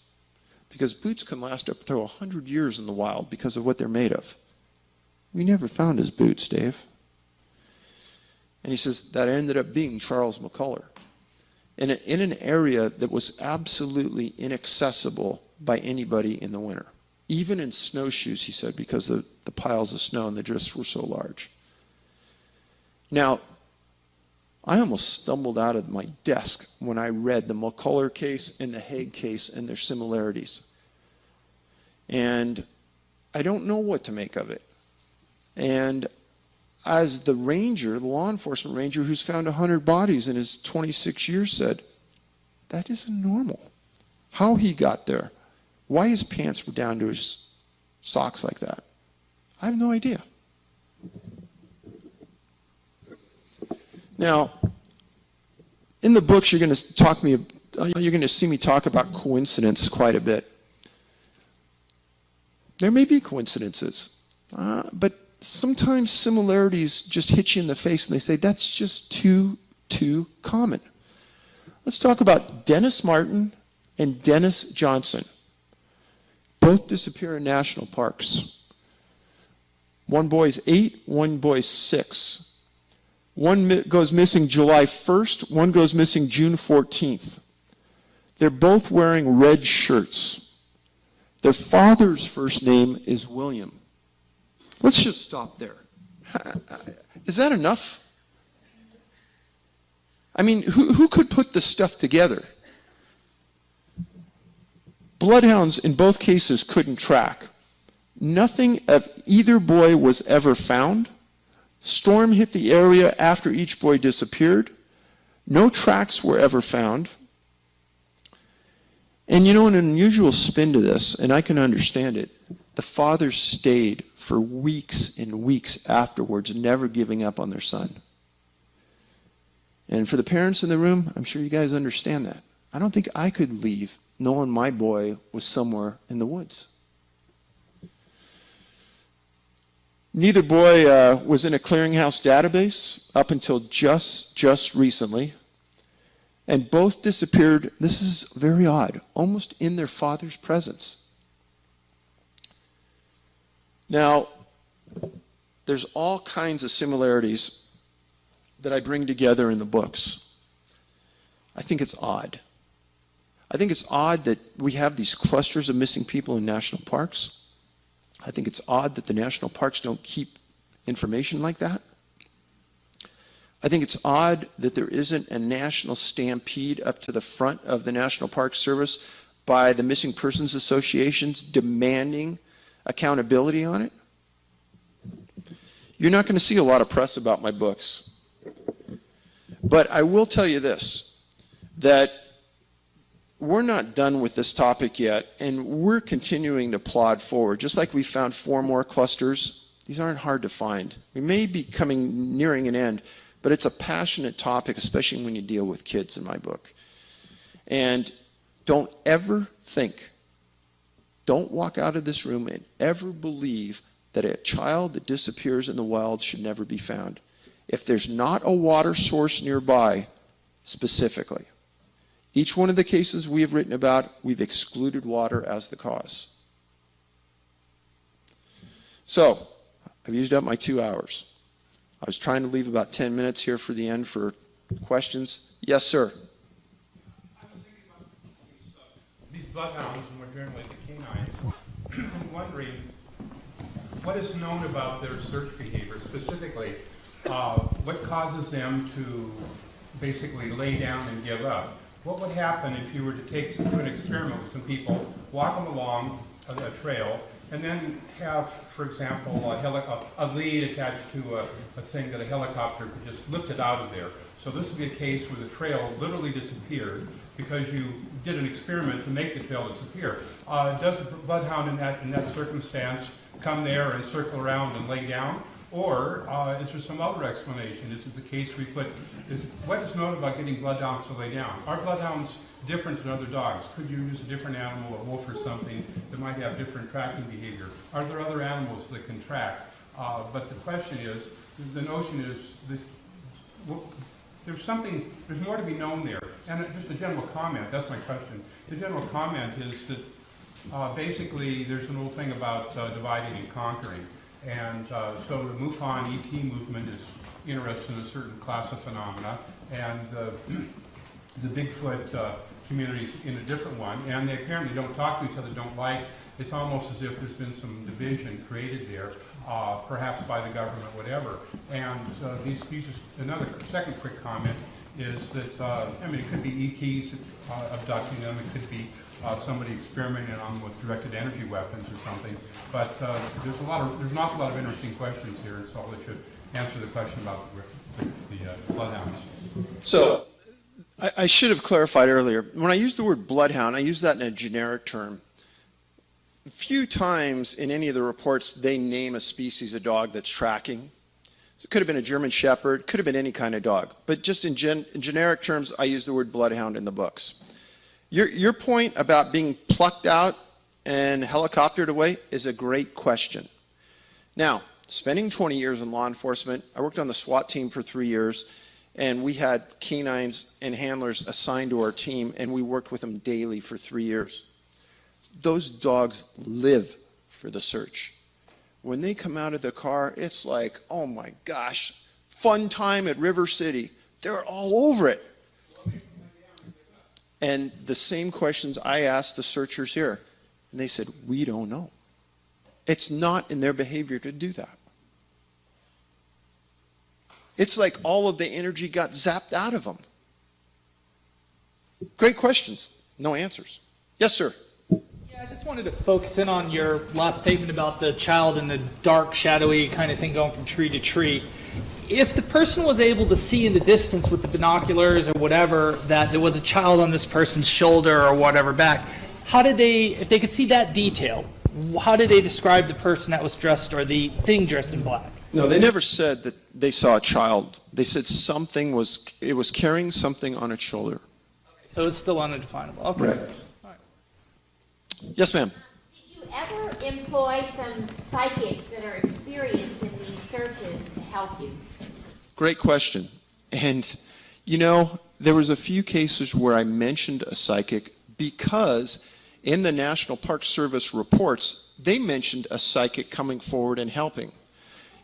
because boots can last up to 100 years in the wild because of what they're made of. We never found his boots, Dave. And he says that ended up being Charles McCullough in an area that was absolutely inaccessible by anybody in the winter. Even in snowshoes, he said, because the piles of snow and the drifts were so large. Now, I almost stumbled out of my desk when I read the McCullough case and the Haig case and their similarities. And I don't know what to make of it. And as the ranger, the law enforcement ranger who's found 100 bodies in his 26 years said, that isn't normal. How he got there, why his pants were down to his socks like that, I have no idea. Now, in the books, you're going to see me talk about coincidence quite a bit. There may be coincidences, but sometimes similarities just hit you in the face and they say, that's just too common. Let's talk about Dennis Martin and Dennis Johnson. Both disappear in national parks. One boy's 8, one boy's 6. One goes missing July 1st, one goes missing June 14th. They're both wearing red shirts. Their father's first name is William. Let's just stop there. Is that enough? I mean, who could put this stuff together? Bloodhounds in both cases couldn't track. Nothing of either boy was ever found. Storm hit the area after each boy disappeared. No tracks were ever found. And you know, an unusual spin to this, and I can understand it, the fathers stayed for weeks and weeks afterwards, never giving up on their son. And for the parents in the room, I'm sure you guys understand that. I don't think I could leave knowing my boy was somewhere in the woods. Neither boy was in a clearinghouse database up until just recently. And both disappeared, this is very odd, almost in their father's presence. Now, there's all kinds of similarities that I bring together in the books. I think it's odd. I think it's odd that we have these clusters of missing people in national parks. I think it's odd that the national parks don't keep information like that. I think it's odd that there isn't a national stampede up to the front of the National Park Service by the missing persons associations demanding accountability on it. You're not going to see a lot of press about my books. But I will tell you this, that we're not done with this topic yet, and we're continuing to plod forward. Just like we found 4 more clusters, these aren't hard to find. We may be nearing an end, but it's a passionate topic, especially when you deal with kids in my book. And don't ever think, don't walk out of this room and ever believe that a child that disappears in the wild should never be found. If there's not a water source nearby, specifically, each one of the cases we have written about, we've excluded water as the cause. So, I've used up my 2 hours. I was trying to leave about 10 minutes here for the end for questions. Yes, sir. I was thinking about these bloodhounds, and more generally the canines. I'm wondering what is known about their search behavior, specifically what causes them to basically lay down and give up. What would happen if you were to do an experiment with some people, walk them along a trail, and then have, for example, a lead attached to a thing that a helicopter could just lift it out of there. So this would be a case where the trail literally disappeared because you did an experiment to make the trail disappear. Does a bloodhound in that circumstance come there and circle around and lay down? Or is there some other explanation? Is it the case what is known about getting bloodhounds to lay down? Are bloodhounds different than other dogs? Could you use a different animal, a wolf or something, that might have different tracking behavior? Are there other animals that can track? But the question is, the notion is, there's more to be known there. And just a general comment, that's my question. The general comment is that Basically, there's an old thing about dividing and conquering. And so the MUFON ET movement is interested in a certain class of phenomena, and the Bigfoot community's in a different one, and they apparently don't talk to each other, don't like. It's almost as if there's been some division created there, perhaps by the government, whatever. And these are another second quick comment is that, I mean, it could be ETs abducting them, it could be somebody experimenting on them with directed energy weapons or something. But there's an awful lot of interesting questions here, and so I'll let you answer the question about the bloodhounds. So, I should have clarified earlier. When I use the word bloodhound, I use that in a generic term. Few times in any of the reports they name a species of dog that's tracking. It could have been a German Shepherd, could have been any kind of dog. But just in generic terms, I use the word bloodhound in the books. Your point about being plucked out and helicoptered away is a great question. Now, spending 20 years in law enforcement, I worked on the SWAT team for 3 years, and we had canines and handlers assigned to our team, and we worked with them daily for 3 years. Those dogs live for the search. When they come out of the car, it's like, oh my gosh, fun time at River City. They're all over it. And the same questions I asked the searchers here, and they said, we don't know. It's not in their behavior to do that. It's like all of the energy got zapped out of them. Great questions, no answers. Yes, sir. I just wanted to focus in on your last statement about the child in the dark, shadowy kind of thing going from tree to tree. If the person was able to see in the distance with the binoculars or whatever that there was a child on this person's shoulder or whatever back, how did they, if they could see that detail, how did they describe the person that was dressed or the thing dressed in black? No, they never said that they saw a child. They said it was carrying something on its shoulder. So it's still undefinable. Okay. Right. Yes, ma'am. Did you ever employ some psychics that are experienced in these searches to help you? Great question. And, you know, there was a few cases where I mentioned a psychic because in the National Park Service reports, they mentioned a psychic coming forward and helping.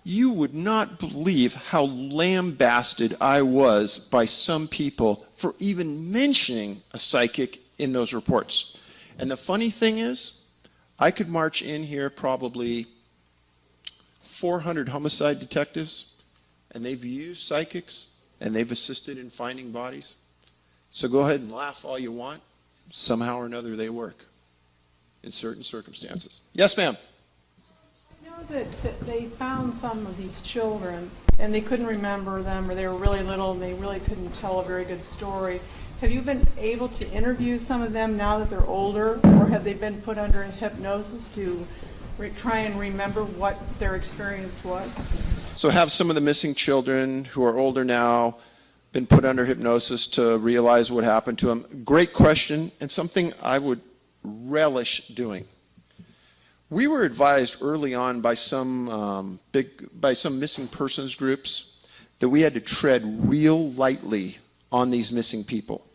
You would not believe how lambasted I was by some people for even mentioning a psychic in those reports. And the funny thing is, I could march in here probably 400 homicide detectives, and they've used psychics, and they've assisted in finding bodies. So go ahead and laugh all you want. Somehow or another, they work in certain circumstances. Yes, ma'am. I know that they found some of these children, and they couldn't remember them, or they were really little, and they really couldn't tell a very good story. Have you been able to interview some of them now that they're older, or have they been put under hypnosis to try and remember what their experience was? So have some of the missing children who are older now been put under hypnosis to realize what happened to them? Great question, and something I would relish doing. We were advised early on by some missing persons groups that we had to tread real lightly on these missing people,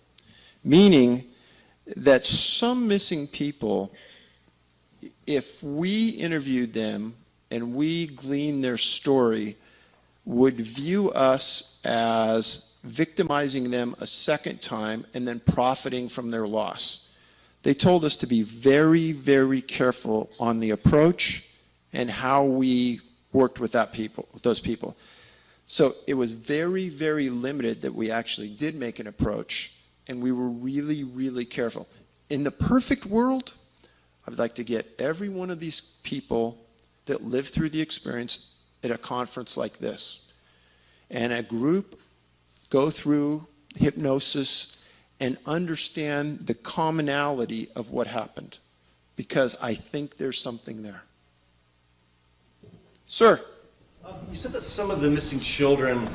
meaning that some missing people, if we interviewed them and we gleaned their story, would view us as victimizing them a second time and then profiting from their loss. They told us to be very, very careful on the approach and how we worked with those people. So it was very, very limited that we actually did make an approach, and we were really, really careful. In the perfect world, I would like to get every one of these people that lived through the experience at a conference like this, and a group go through hypnosis and understand the commonality of what happened, because I think there's something there. Sir? You said that some of the missing children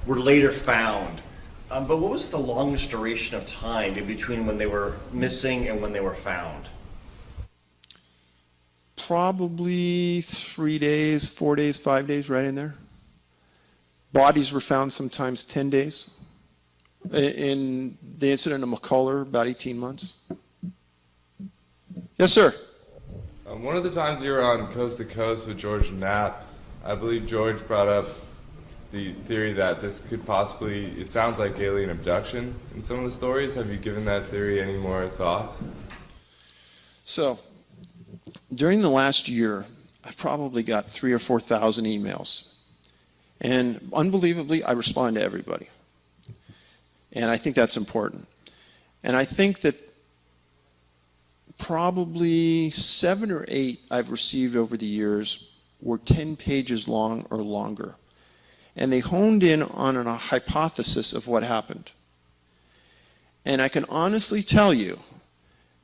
were later found, but what was the longest duration of time in between when they were missing and when they were found? Probably 3 days, 4 days, 5 days, right in there. Bodies were found sometimes 10 days. In the incident of McCullough, about 18 months. Yes, sir. One of the times you were on Coast to Coast with George Knapp, I believe George brought up the theory that this could possibly, it sounds like alien abduction in some of the stories. Have you given that theory any more thought? So, during the last year, I've probably got 3,000 or 4,000 emails. And unbelievably, I respond to everybody. And I think that's important. And I think that probably 7 or 8 I've received over the years were 10 pages long or longer. And they honed in on a hypothesis of what happened. And I can honestly tell you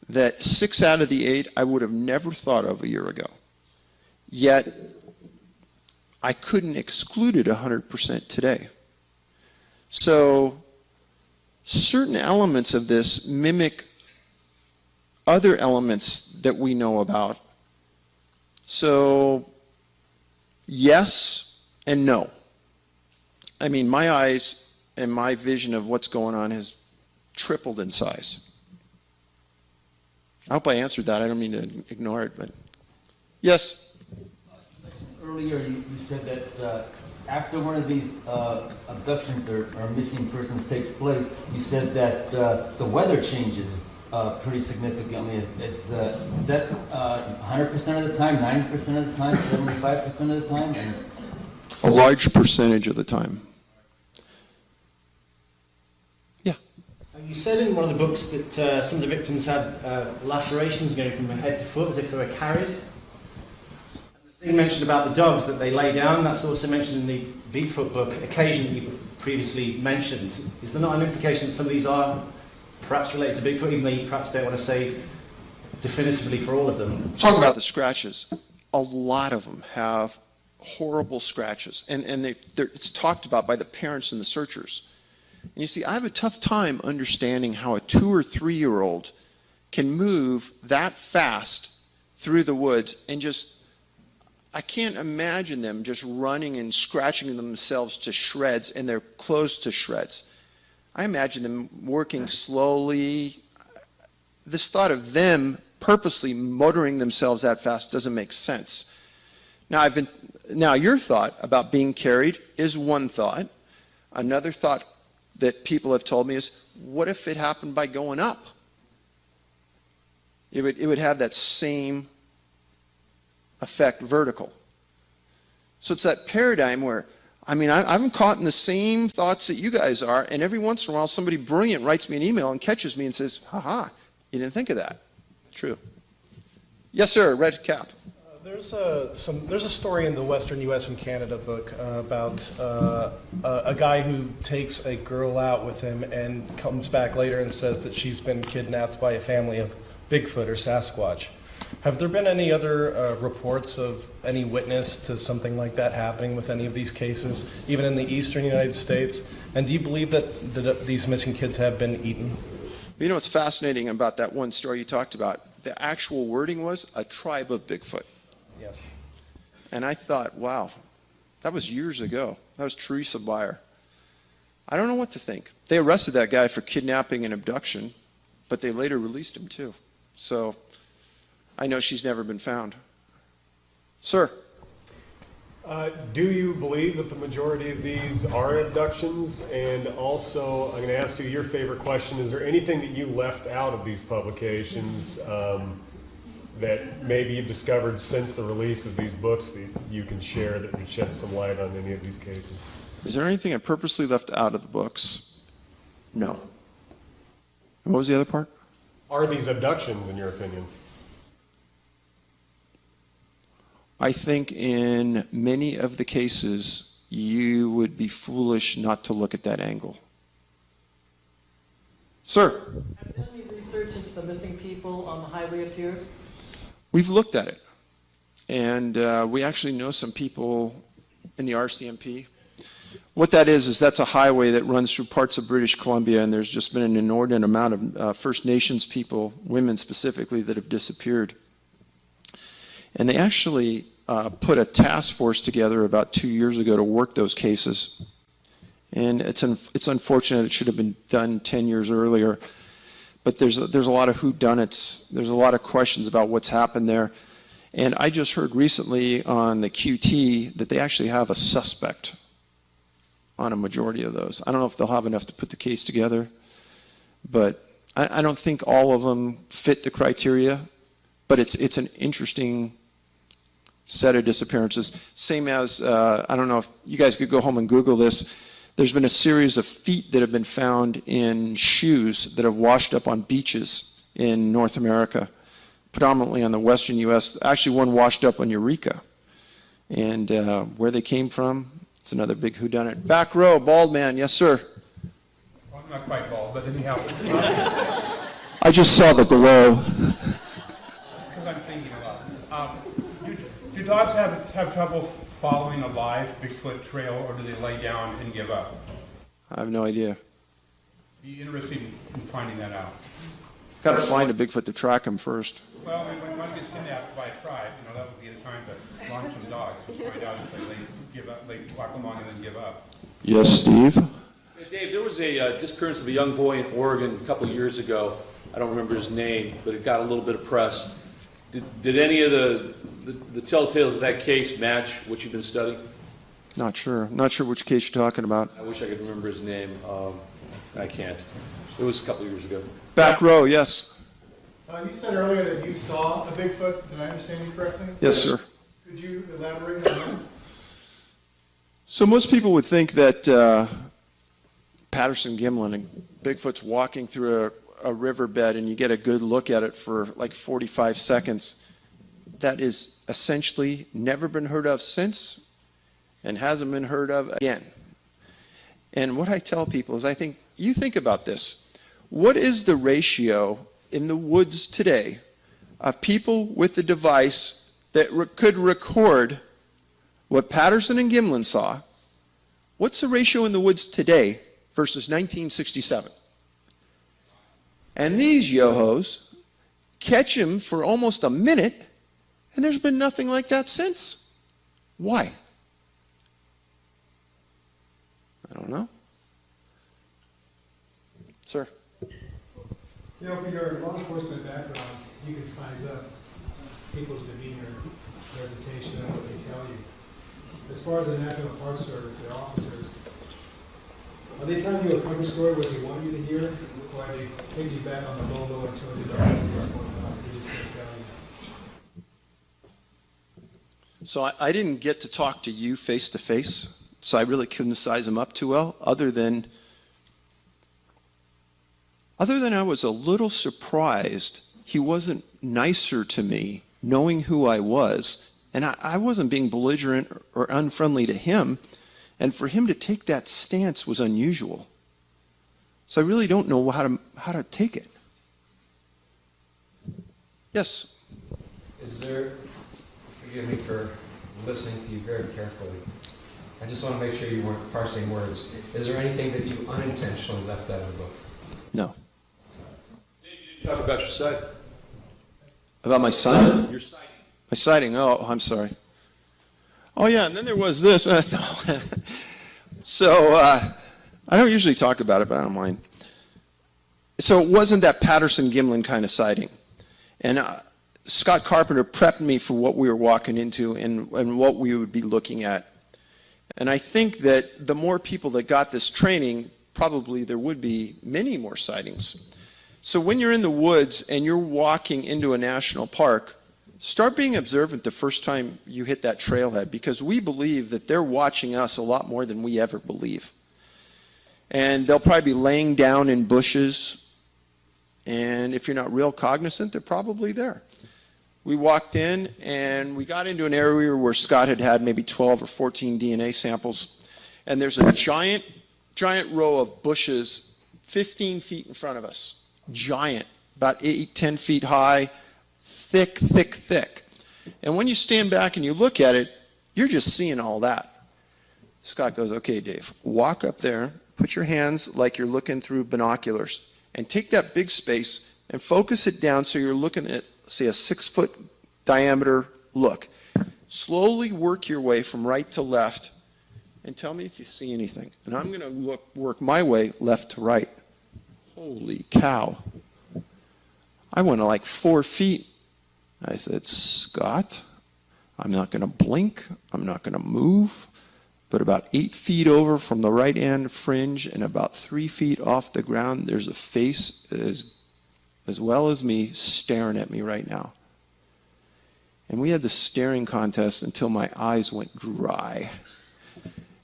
that 6 out of the 8 I would have never thought of a year ago. Yet, I couldn't exclude it 100% today. So, certain elements of this mimic other elements that we know about. So, yes and no. I mean, my eyes and my vision of what's going on has tripled in size. I hope I answered that. I don't mean to ignore it, but yes. Earlier, you said that after one of these abductions or missing persons takes place, you said that the weather changes pretty significantly. Is that 100% of the time, 90% of the time, 75% of the time? A large percentage of the time. Yeah. You said in one of the books that some of the victims had lacerations going from head to foot as if they were carried. You mentioned about the dogs that they lay down. That's also mentioned in the Bigfoot book, occasion that you previously mentioned. Is there not an implication that some of these are perhaps related to Bigfoot, even though you perhaps don't want to say definitively for all of them? Talk about the scratches. A lot of them have horrible scratches, and it's talked about by the parents and the searchers. And you see, I have a tough time understanding how a 2 or 3-year-old can move that fast through the woods and just, I can't imagine them just running and scratching themselves to shreds and their clothes to shreds. I imagine them working slowly. This thought of them purposely motoring themselves that fast doesn't make sense. Now your thought about being carried is one thought. Another thought that people have told me is, what if it happened by going up? It would have that same effect vertical. So it's that paradigm where, I mean, I'm caught in the same thoughts that you guys are, and every once in a while somebody brilliant writes me an email and catches me and says, haha, you didn't think of that. True. Yes, sir, red cap. There's a story in the Western U.S. and Canada book about a guy who takes a girl out with him and comes back later and says that she's been kidnapped by a family of Bigfoot or Sasquatch. Have there been any other reports of any witness to something like that happening with any of these cases, even in the eastern United States? And do you believe that these missing kids have been eaten? You know what's fascinating about that one story you talked about? The actual wording was a tribe of Bigfoot. Yes. And I thought, wow, that was years ago. That was Teresa Beyer. I don't know what to think. They arrested that guy for kidnapping and abduction, but they later released him too. So I know she's never been found. Sir? Do you believe that the majority of these are abductions? And also, I'm going to ask you your favorite question. Is there anything that you left out of these publications that maybe you've discovered since the release of these books that you can share that would shed some light on any of these cases? Is there anything I purposely left out of the books? No. And what was the other part? Are these abductions, in your opinion? I think in many of the cases, you would be foolish not to look at that angle. Sir? Have you done any research into the missing people on the Highway of Tears? We've looked at it. And we actually know some people in the RCMP. What that is that's a highway that runs through parts of British Columbia, and there's just been an inordinate amount of First Nations people, women specifically, that have disappeared. And they actually put a task force together about 2 years ago to work those cases. And it's unfortunate. It should have been done 10 years earlier. But there's a lot of whodunits. There's a lot of questions about what's happened there. And I just heard recently on the QT that they actually have a suspect on a majority of those. I don't know if they'll have enough to put the case together, but I don't think all of them fit the criteria, but it's an interesting set of disappearances. Same as, I don't know if you guys could go home and Google this, there's been a series of feet that have been found in shoes that have washed up on beaches in North America, predominantly on the western U.S. Actually, one washed up on Eureka. And where they came from, it's another big whodunit. Back row, bald man, yes, sir. Well, I'm not quite bald, but anyhow. I just saw the glow. Because I'm thinking a lot. Do dogs have trouble following a live Bigfoot trail, or do they lay down and give up? I have no idea. Be interested in finding that out. Got to find a Bigfoot to track him first. Well, when one gets kidnapped by a tribe, that would be the time to launch some dogs to find out if they give up, they walk along and then give up. Yes, Steve? Dave, there was a disappearance of a young boy in Oregon a couple of years ago. I don't remember his name, but it got a little bit of press. Did any of the telltales of that case match what you've been studying? Not sure. Not sure which case you're talking about. I wish I could remember his name. I can't. It was a couple of years ago. Back row, yes. You said earlier that you saw a Bigfoot. Did I understand you correctly? Yes, sir. Could you elaborate on that? So most people would think that Patterson Gimlin and Bigfoot's walking through a riverbed and you get a good look at it for like 45 seconds. That is essentially never been heard of since and hasn't been heard of again. And what I tell people is you think about this. What is the ratio in the woods today of people with a device that could record what Patterson and Gimlin saw? What's the ratio in the woods today versus 1967? And these yo-hos catch him for almost a minute, and there's been nothing like that since. Why? I don't know. Sir? For your law enforcement background, you can size up people's demeanor, presentation, and what they tell you. As far as the National Park Service, their officers, are they telling you a cover story what they want you to hear, or are they taking you back on the low and telling you what's going on? They just can't tell you. So I didn't get to talk to you face to face, so I really couldn't size him up too well, other than I was a little surprised he wasn't nicer to me, knowing who I was. And I wasn't being belligerent or unfriendly to him. And for him to take that stance was unusual. So I really don't know how to take it. Yes? Is there, forgive me for listening to you very carefully, I just want to make sure you weren't parsing words. Is there anything that you unintentionally left out of the book? No. Talk about your sight. About my son? Your sighting. My sighting. Oh, I'm sorry. Oh, yeah, and then there was this. And I thought, so I don't usually talk about it, but I don't mind. So it wasn't that Patterson-Gimlin kind of sighting. And Scott Carpenter prepped me for what we were walking into and what we would be looking at. And I think that the more people that got this training, probably there would be many more sightings. So when you're in the woods and you're walking into a national park, start being observant the first time you hit that trailhead, because we believe that they're watching us a lot more than we ever believe. And they'll probably be laying down in bushes, and if you're not real cognizant, they're probably there. We walked in and we got into an area where Scott had maybe 12 or 14 DNA samples, and there's a giant row of bushes 15 feet in front of us. Giant, about 8, 10 feet high, thick. And when you stand back and you look at it, you're just seeing all that. Scott goes, okay, Dave, walk up there, put your hands like you're looking through binoculars, and take that big space and focus it down so you're looking at, say, a 6-foot diameter look. Slowly work your way from right to left and tell me if you see anything. And I'm going to work my way left to right. Holy cow. I went like 4 feet I said, Scott, I'm not going to blink. I'm not going to move. But about 8 feet over from the right hand fringe and about 3 feet off the ground, there's a face as well as me staring at me right now. And we had the staring contest until my eyes went dry.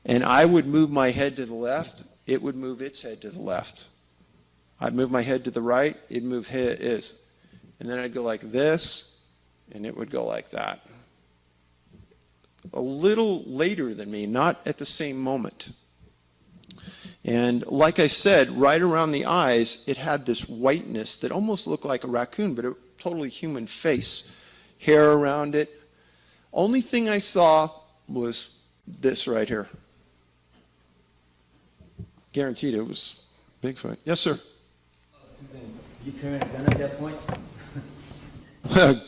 And I would move my head to the left, it would move its head to the left. I'd move my head to the right, it'd move his. And then I'd go like this, and it would go like that. A little later than me, not at the same moment. And like I said, right around the eyes, it had this whiteness that almost looked like a raccoon, but a totally human face. Hair around it. Only thing I saw was this right here. Guaranteed it was Bigfoot. Yes, sir. 2 things. You carrying a gun at that point?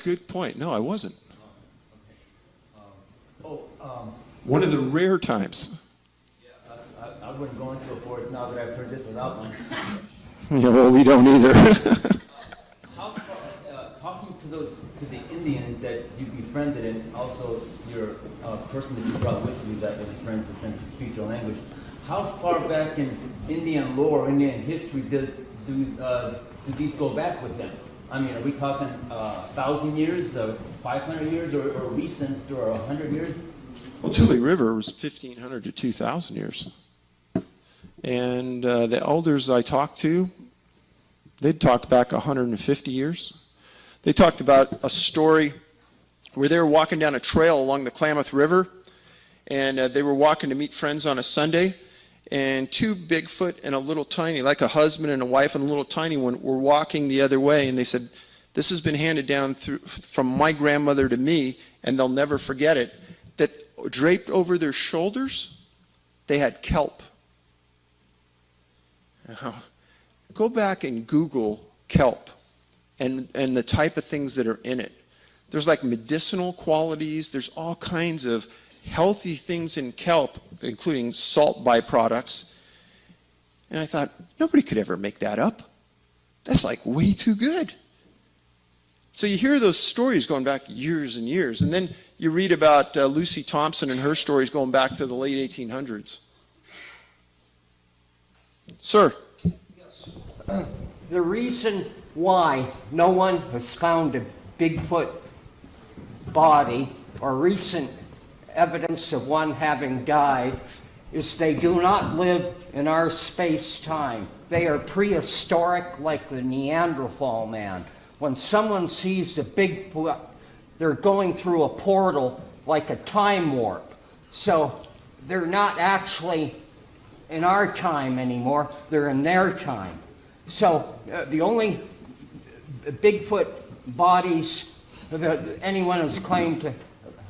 Good point. No, I wasn't. Oh, One of the rare times. I wouldn't go into a forest now that I've heard this without one. Yeah, well, we don't either. How far, talking to the Indians that you befriended, and also your person that you brought with you that was friends with and could speak your language, how far back in Indian lore, Indian history, do these go back with them? I mean, are we talking 1,000 years, 500 years, or recent, or 100 years? Well, Tule River was 1,500 to 2,000 years. And the elders I talked to, they'd talk back 150 years. They talked about a story where they were walking down a trail along the Klamath River, and they were walking to meet friends on a Sunday, and 2 Bigfoot and a little tiny, like a husband and a wife and a little tiny one, were walking the other way, and they said, this has been handed down from my grandmother to me, and they'll never forget it, that draped over their shoulders, they had kelp. Now, go back and Google kelp and the type of things that are in it. There's like medicinal qualities. There's all kinds of healthy things in kelp, including salt byproducts. And I thought, nobody could ever make that up. That's like way too good. So you hear those stories going back years and years. And then you read about Lucy Thompson and her stories going back to the late 1800s. Sir. Yes. The reason why no one has found a Bigfoot body or recent evidence of one having died is they do not live in our space-time. They are prehistoric like the Neanderthal man. When someone sees a Bigfoot, they're going through a portal like a time warp. So they're not actually in our time anymore, they're in their time. So the only Bigfoot bodies that anyone has claimed to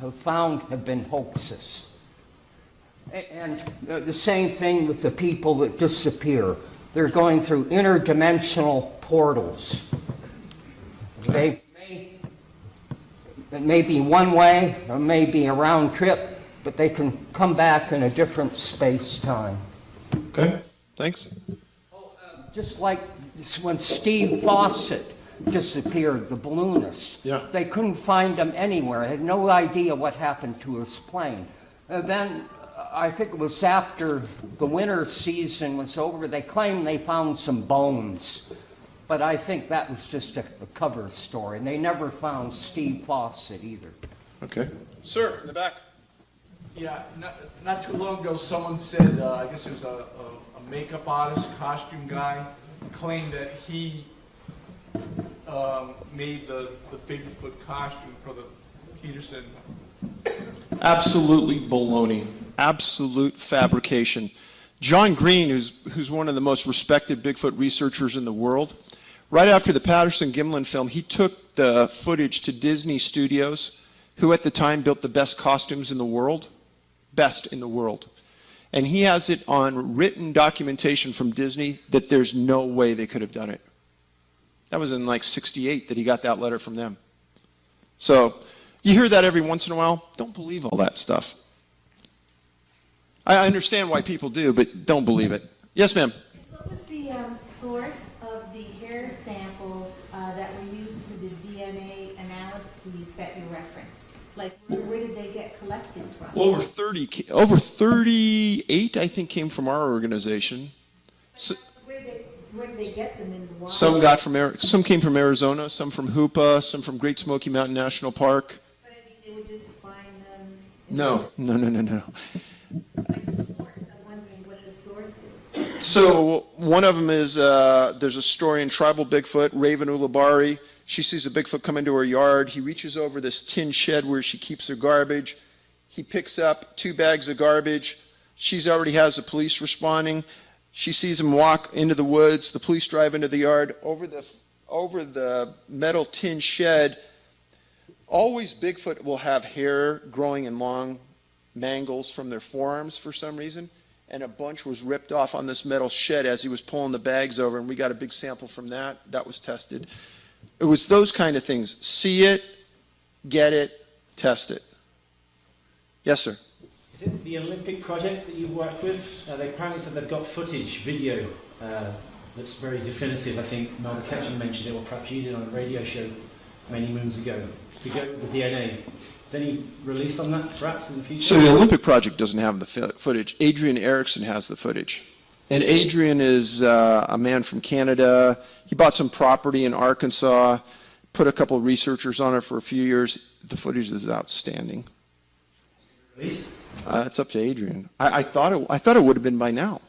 have found have been hoaxes. And the same thing with the people that disappear. They're going through interdimensional portals. It may be one way, or may be a round trip, but they can come back in a different space-time. Okay, thanks. Just like when Steve Fawcett disappeared, the balloonist. Yeah. They couldn't find him anywhere. They had no idea what happened to his plane. And then, I think it was after the winter season was over, they claimed they found some bones. But I think that was just a cover story. And they never found Steve Fawcett either. Okay. Sir, in the back. Yeah, not too long ago, someone said, I guess it was a makeup artist, costume guy, claimed that he made the Bigfoot costume for the Peterson. Absolutely baloney. Absolute fabrication. John Green, who's one of the most respected Bigfoot researchers in the world, right after the Patterson-Gimlin film, he took the footage to Disney Studios, who at the time built the best costumes in the world, best in the world. And he has it on written documentation from Disney that there's no way they could have done it. That was in like '68 that he got that letter from them. So you hear that every once in a while. Don't believe all that stuff. I understand why people do, but don't believe it. Yes, ma'am. What was the source of the hair samples that were used for the DNA analyses Like, where did they get collected from? Over 38, I think, came from our organization. So, Where did they get them in the wild? some came from Arizona, some from Hoopa, some from Great Smoky Mountain National Park. But I mean, they would just find them. No. Like the source. I'm wondering what the source is. So one of them is, there's a story in Tribal Bigfoot, Raven Ulabari. She sees a Bigfoot come into her yard. He reaches over this tin shed where she keeps her garbage. He picks up 2 bags of garbage. She already has the police responding. She sees him walk into the woods. The police drive into the yard. Over the metal tin shed, always Bigfoot will have hair growing in long mangles from their forearms for some reason. And a bunch was ripped off on this metal shed as he was pulling the bags over, and we got a big sample from that. That was tested. It was those kind of things. See it, get it, test it. Yes, sir. Is it the Olympic project that you work with? They apparently said they've got footage, video, that's very definitive. I think Noel Ketchum mentioned it, or perhaps you did on a radio show many moons ago, to go with the DNA. Is any release on that, perhaps, in the future? So the Olympic project doesn't have the footage. Adrian Erickson has the footage. And Adrian is a man from Canada. He bought some property in Arkansas, put a couple of researchers on it for a few years. The footage is outstanding. Release? It's up to Adrian. I thought it would have been by now.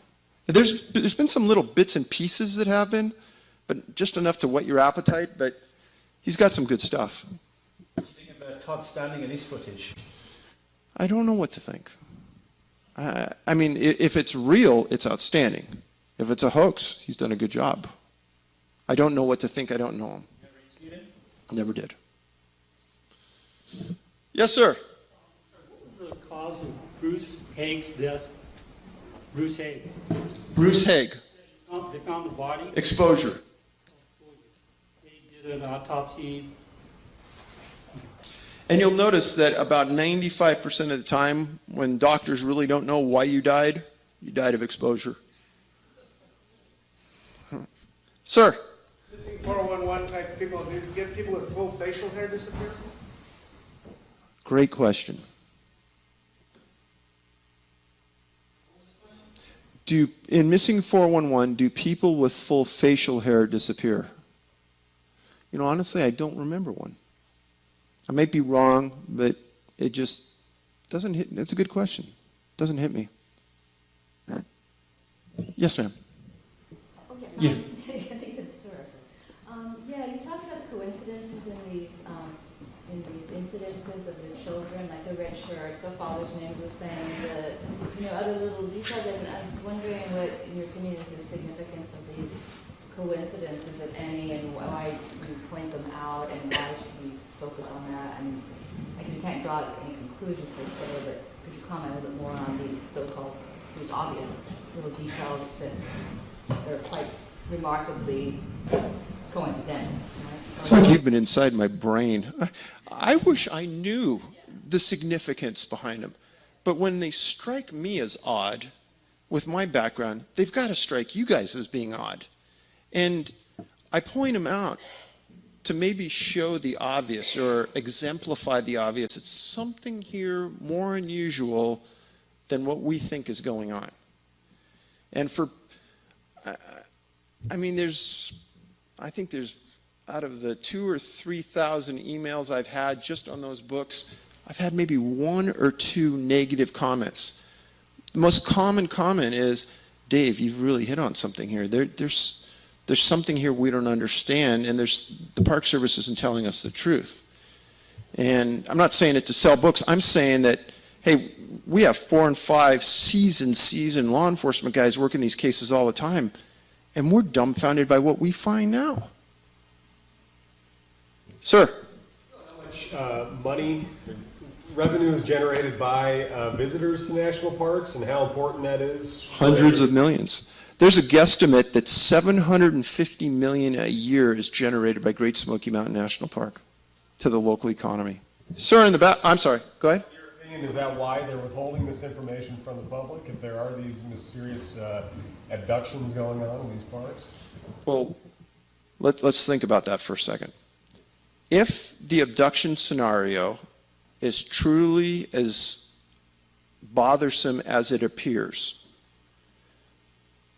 There's been some little bits and pieces that have been, but just enough to whet your appetite. But he's got some good stuff. What do you think of Todd Standing and his footage? I don't know what to think. I mean, if it's real, it's outstanding. If it's a hoax, he's done a good job. I don't know what to think. I don't know him. Never interviewed him? Never did. Yes, sir. What was the cause of Bruce Haig's death? Bruce Haig. Bruce Haig. They found the body. Exposure. They did an autopsy. And you'll notice that about 95% of the time, when doctors really don't know why you died of exposure. Sir? Missing 411 type people, do you get people with full facial hair disappear? Great question. In Missing 411, do people with full facial hair disappear? You know, honestly, I don't remember one. I might be wrong, but it just doesn't hit. That's a good question. Doesn't hit me. Yes, ma'am. Oh, Yeah. Yeah, you talked about coincidences in these incidences of the children, like the red shirts, the father's names was saying, other little details. And I was wondering what, in your opinion, is the significance of these coincidences, if any, and why you point them out, and why should we focus on that? I mean, you can't draw any conclusion per se, but could you comment a little bit more on these so-called, these obvious little details that are quite remarkably coincidental? It's like you've been inside my brain. I wish I knew the significance behind them. But when they strike me as odd, with my background, they've got to strike you guys as being odd. And I point them out to maybe show the obvious or exemplify the obvious. It's something here more unusual than what we think is going on. And I think there's, out of the 2,000 or 3,000 emails I've had just on those books, I've had maybe 1 or 2 negative comments. The most common comment is, Dave, you've really hit on something here. There's something here we don't understand, and the Park Service isn't telling us the truth. And I'm not saying it to sell books. I'm saying that, hey, we have 4 and 5 seasoned law enforcement guys working these cases all the time, and we're dumbfounded by what we find now. Sir? How much money, revenue is generated by visitors to national parks, and how important that is? Hundreds of millions. There's a guesstimate that $750 million a year is generated by Great Smoky Mountain National Park to the local economy. Sir, in the back, I'm sorry, go ahead. In your opinion, is that why they're withholding this information from the public, if there are these mysterious abductions going on in these parks? Well, let's think about that for a second. If the abduction scenario is truly as bothersome as it appears,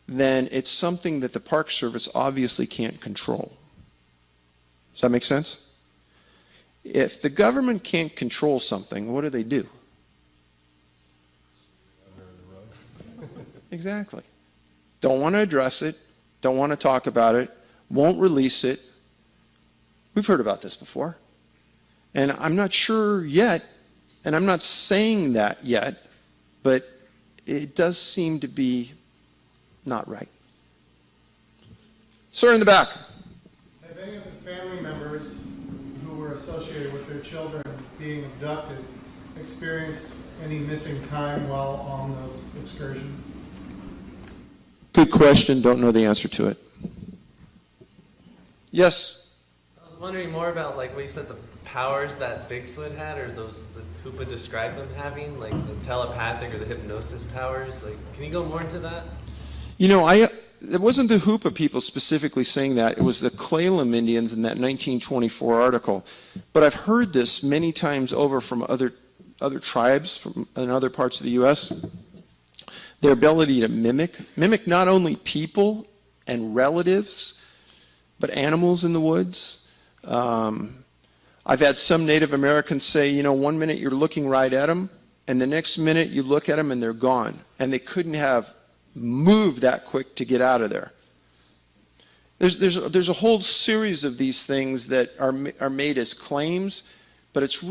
then it's something that the Park Service obviously can't control. Does that make sense? If the government can't control something, what do? Exactly. Don't want to address it, don't want to talk about it, won't release it. We've heard about this before. And I'm not sure yet, and I'm not saying that yet, but it does seem to be not right. Sir in the back. Have any of the family members who were associated with their children being abducted experienced any missing time while on those excursions? Good question. Don't know the answer to it. Yes? I was wondering more about like what you said, the powers that Bigfoot had, or those that Hoopa described them having, like the telepathic or the hypnosis powers. Like, can you go more into that? You know, it wasn't the Hoopa people specifically saying that. It was the Clallam Indians in that 1924 article. But I've heard this many times over from other tribes in other parts of the U.S. Their ability to mimic not only people and relatives, but animals in the woods. I've had some Native Americans say, you know, one minute you're looking right at them, and the next minute you look at them and they're gone. And they couldn't have moved that quick to get out of there. There's a whole series of these things that are made as claims, but it's